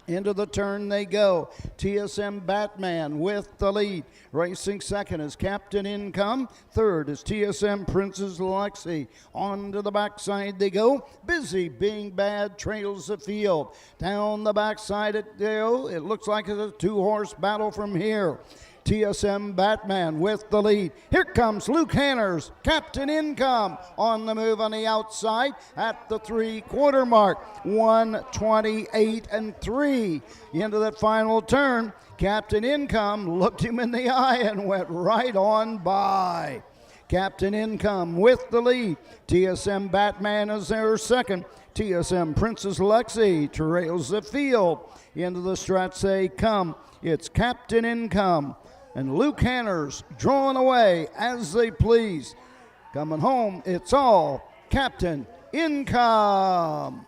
Into the turn they go. TSM Batman with the lead. Racing second is Captain Income. Third is TSM Princess Lexi. On to the backside they go. Busy Being Bad trails the field. Down the backside it go. It looks like it's a 2-horse battle from here. TSM Batman with the lead. Here comes Luke Hanners, Captain Income on the move on the outside at the 3/4 mark. 128 and 3 into that final turn. Captain Income looked him in the eye and went right on by. Captain Income with the lead. TSM Batman is there second. TSM Princess Lexi trails the field. Into the stretch they come. It's Captain Income and Luke Hanners drawing away as they please. Coming home, it's all Captain Income.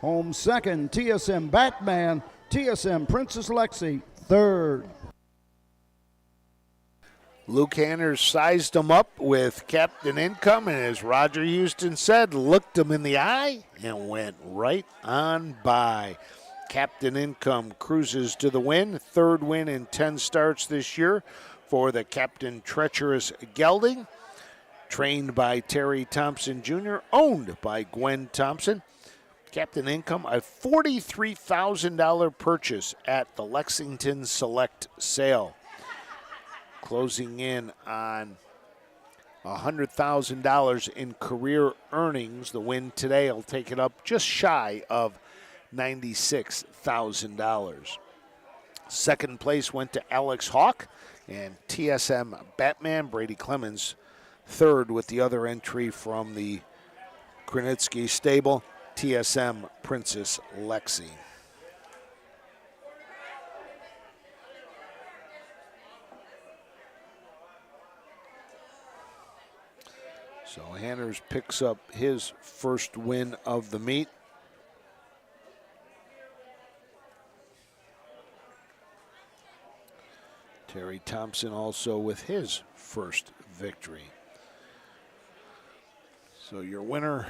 Home second, TSM Batman. TSM Princess Lexi third. Luke Hanners sized him up with Captain Income, and as Roger Houston said, looked him in the eye and went right on by. Captain Income cruises to the win. Third win in 10 starts this year for the Captain Treacherous Gelding. Trained by Terry Thompson Jr., owned by Gwen Thompson. Captain Income, a $43,000 purchase at the Lexington Select Sale. Closing in on $100,000 in career earnings. The win today will take it up just shy of $96,000. Second place went to Alex Hawk and TSM Batman. Brady Clemens third with the other entry from the Kraninsky stable, TSM Princess Lexi. So Hanners picks up his first win of the meet. Terry Thompson also with his first victory. So your winner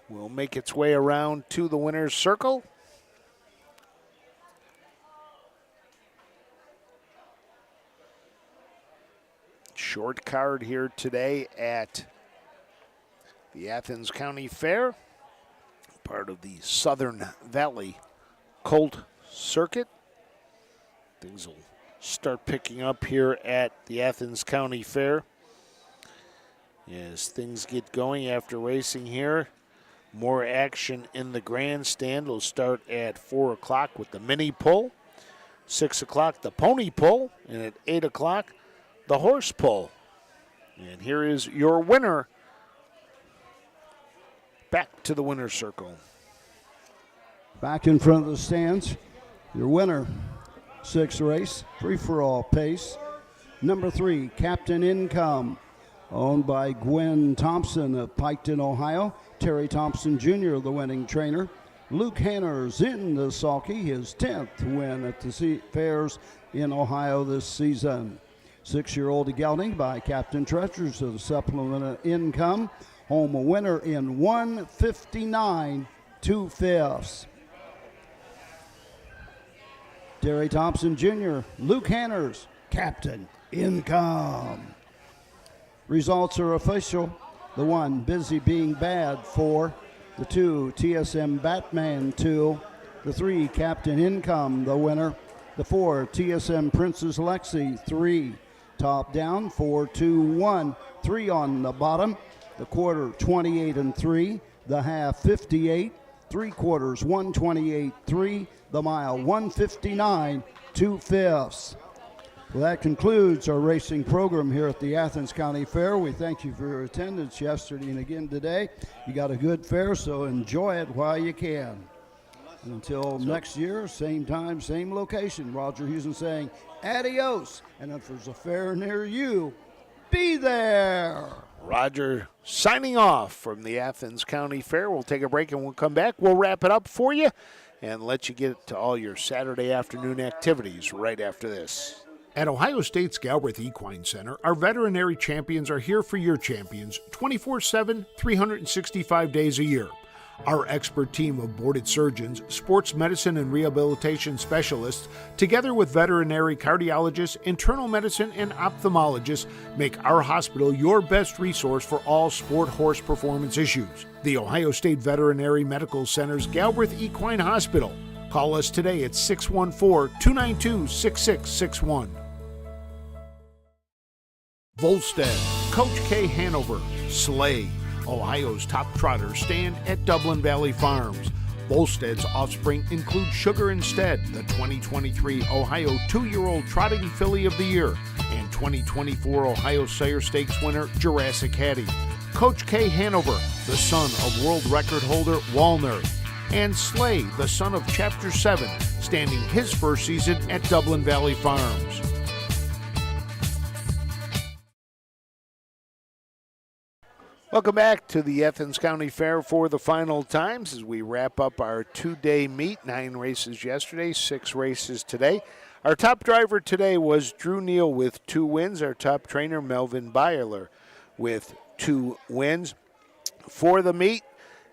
will make its way around to the winner's circle. Short card here today at the Athens County Fair, part of the Southern Valley Colt Circuit. Things will start picking up here at the Athens County Fair as things get going after racing here. More action in the grandstand will start at 4 o'clock with the mini pull, 6 o'clock the pony pull, and at 8 o'clock the horse pull. And here is your winner. Back to the winner's circle. Back in front of the stands, your winner, 6th race, free-for-all pace. Number 3, Captain Income, owned by Gwen Thompson of Piketon, Ohio. Terry Thompson Jr., the winning trainer. Luke Hanners in the sulky, his 10th win at the fairs in Ohio this season. 6-year-old gelding by Captain Treasures of Supplement Income. Home a winner in 1:59 2/5. Terry Thompson Jr., Luke Hanners, Captain Income. Results are official. The 1, Busy Being Bad, 4. The 2, TSM Batman, 2. The 3, Captain Income, the winner. The 4, TSM Princess Lexi, 3. Top down, 4-2-1. 3 on the bottom. The quarter, 28-3. The half, 58. 3/4, 128-3. The mile, 1:59 2/5. Well, that concludes our racing program here at the Athens County Fair. We thank you for your attendance yesterday and again today. You got a good fair, so enjoy it while you can. And until next year, same time, same location. Roger Houston saying adios. And if there's a fair near you, be there. Roger signing off from the Athens County Fair. We'll take a break and we'll come back. We'll wrap it up for you and let you get to all your Saturday afternoon activities right after this. At Ohio State's Galbraith Equine Center, our veterinary champions are here for your champions 24/7, 365 days a year. Our expert team of boarded surgeons, sports medicine and rehabilitation specialists, together with veterinary cardiologists, internal medicine, and ophthalmologists, make our hospital your best resource for all sport horse performance issues. The Ohio State Veterinary Medical Center's Galbraith Equine Hospital. Call us today at 614-292-6661. Volstead, Coach K. Hanover, Slay, Ohio's top trotters stand at Dublin Valley Farms. Volstead's offspring include Sugar Instead, the 2023 Ohio 2-year-old Trotting Filly of the Year, and 2024 Ohio Sire Stakes winner Jurassic Hattie. Coach K. Hanover, the son of world record holder Walner, and Slay, the son of Chapter 7, standing his first season at Dublin Valley Farms. Welcome back to the Athens County Fair for the final times as we wrap up our 2-day meet. 9 races yesterday, 6 races today. Our top driver today was Drew Neal with 2 wins. Our top trainer, Melvin Byerler, with 2 wins. For the meet,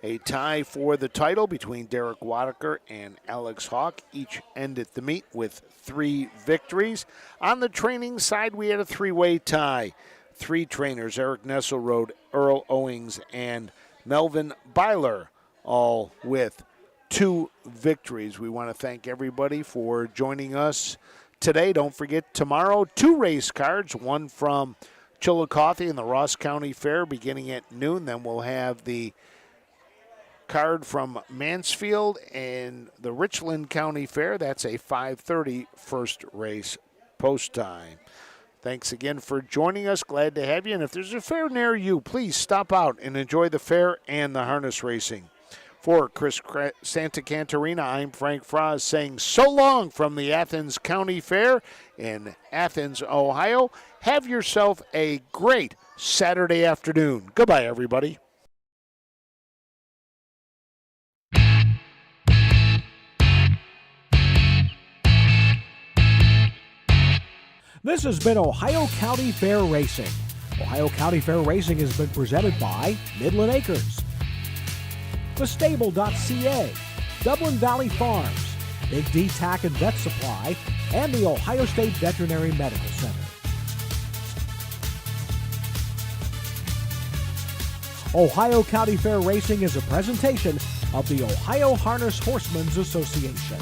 a tie for the title between Derek Wadaker and Alex Hawk. Each ended the meet with 3 victories. On the training side, we had a 3-way tie. 3 trainers, Eric Nesselrode, Earl Owings, and Melvin Byler, all with 2 victories. We want to thank everybody for joining us today. Don't forget, tomorrow, 2 race cards, one from Chillicothe and the Ross County Fair beginning at noon. Then we'll have the card from Mansfield and the Richland County Fair. That's a 5:30 first race post time. Thanks again for joining us. Glad to have you. And if there's a fair near you, please stop out and enjoy the fair and the harness racing. For Chris Santa Cantarina, I'm Frank Frost saying so long from the Athens County Fair in Athens, Ohio. Have yourself a great Saturday afternoon. Goodbye, everybody. This has been Ohio County Fair Racing. Ohio County Fair Racing has been presented by Midland Acres, thestable.ca, Dublin Valley Farms, Big D Tack and Vet Supply, and the Ohio State Veterinary Medical Center. Ohio County Fair Racing is a presentation of the Ohio Harness Horsemen's Association.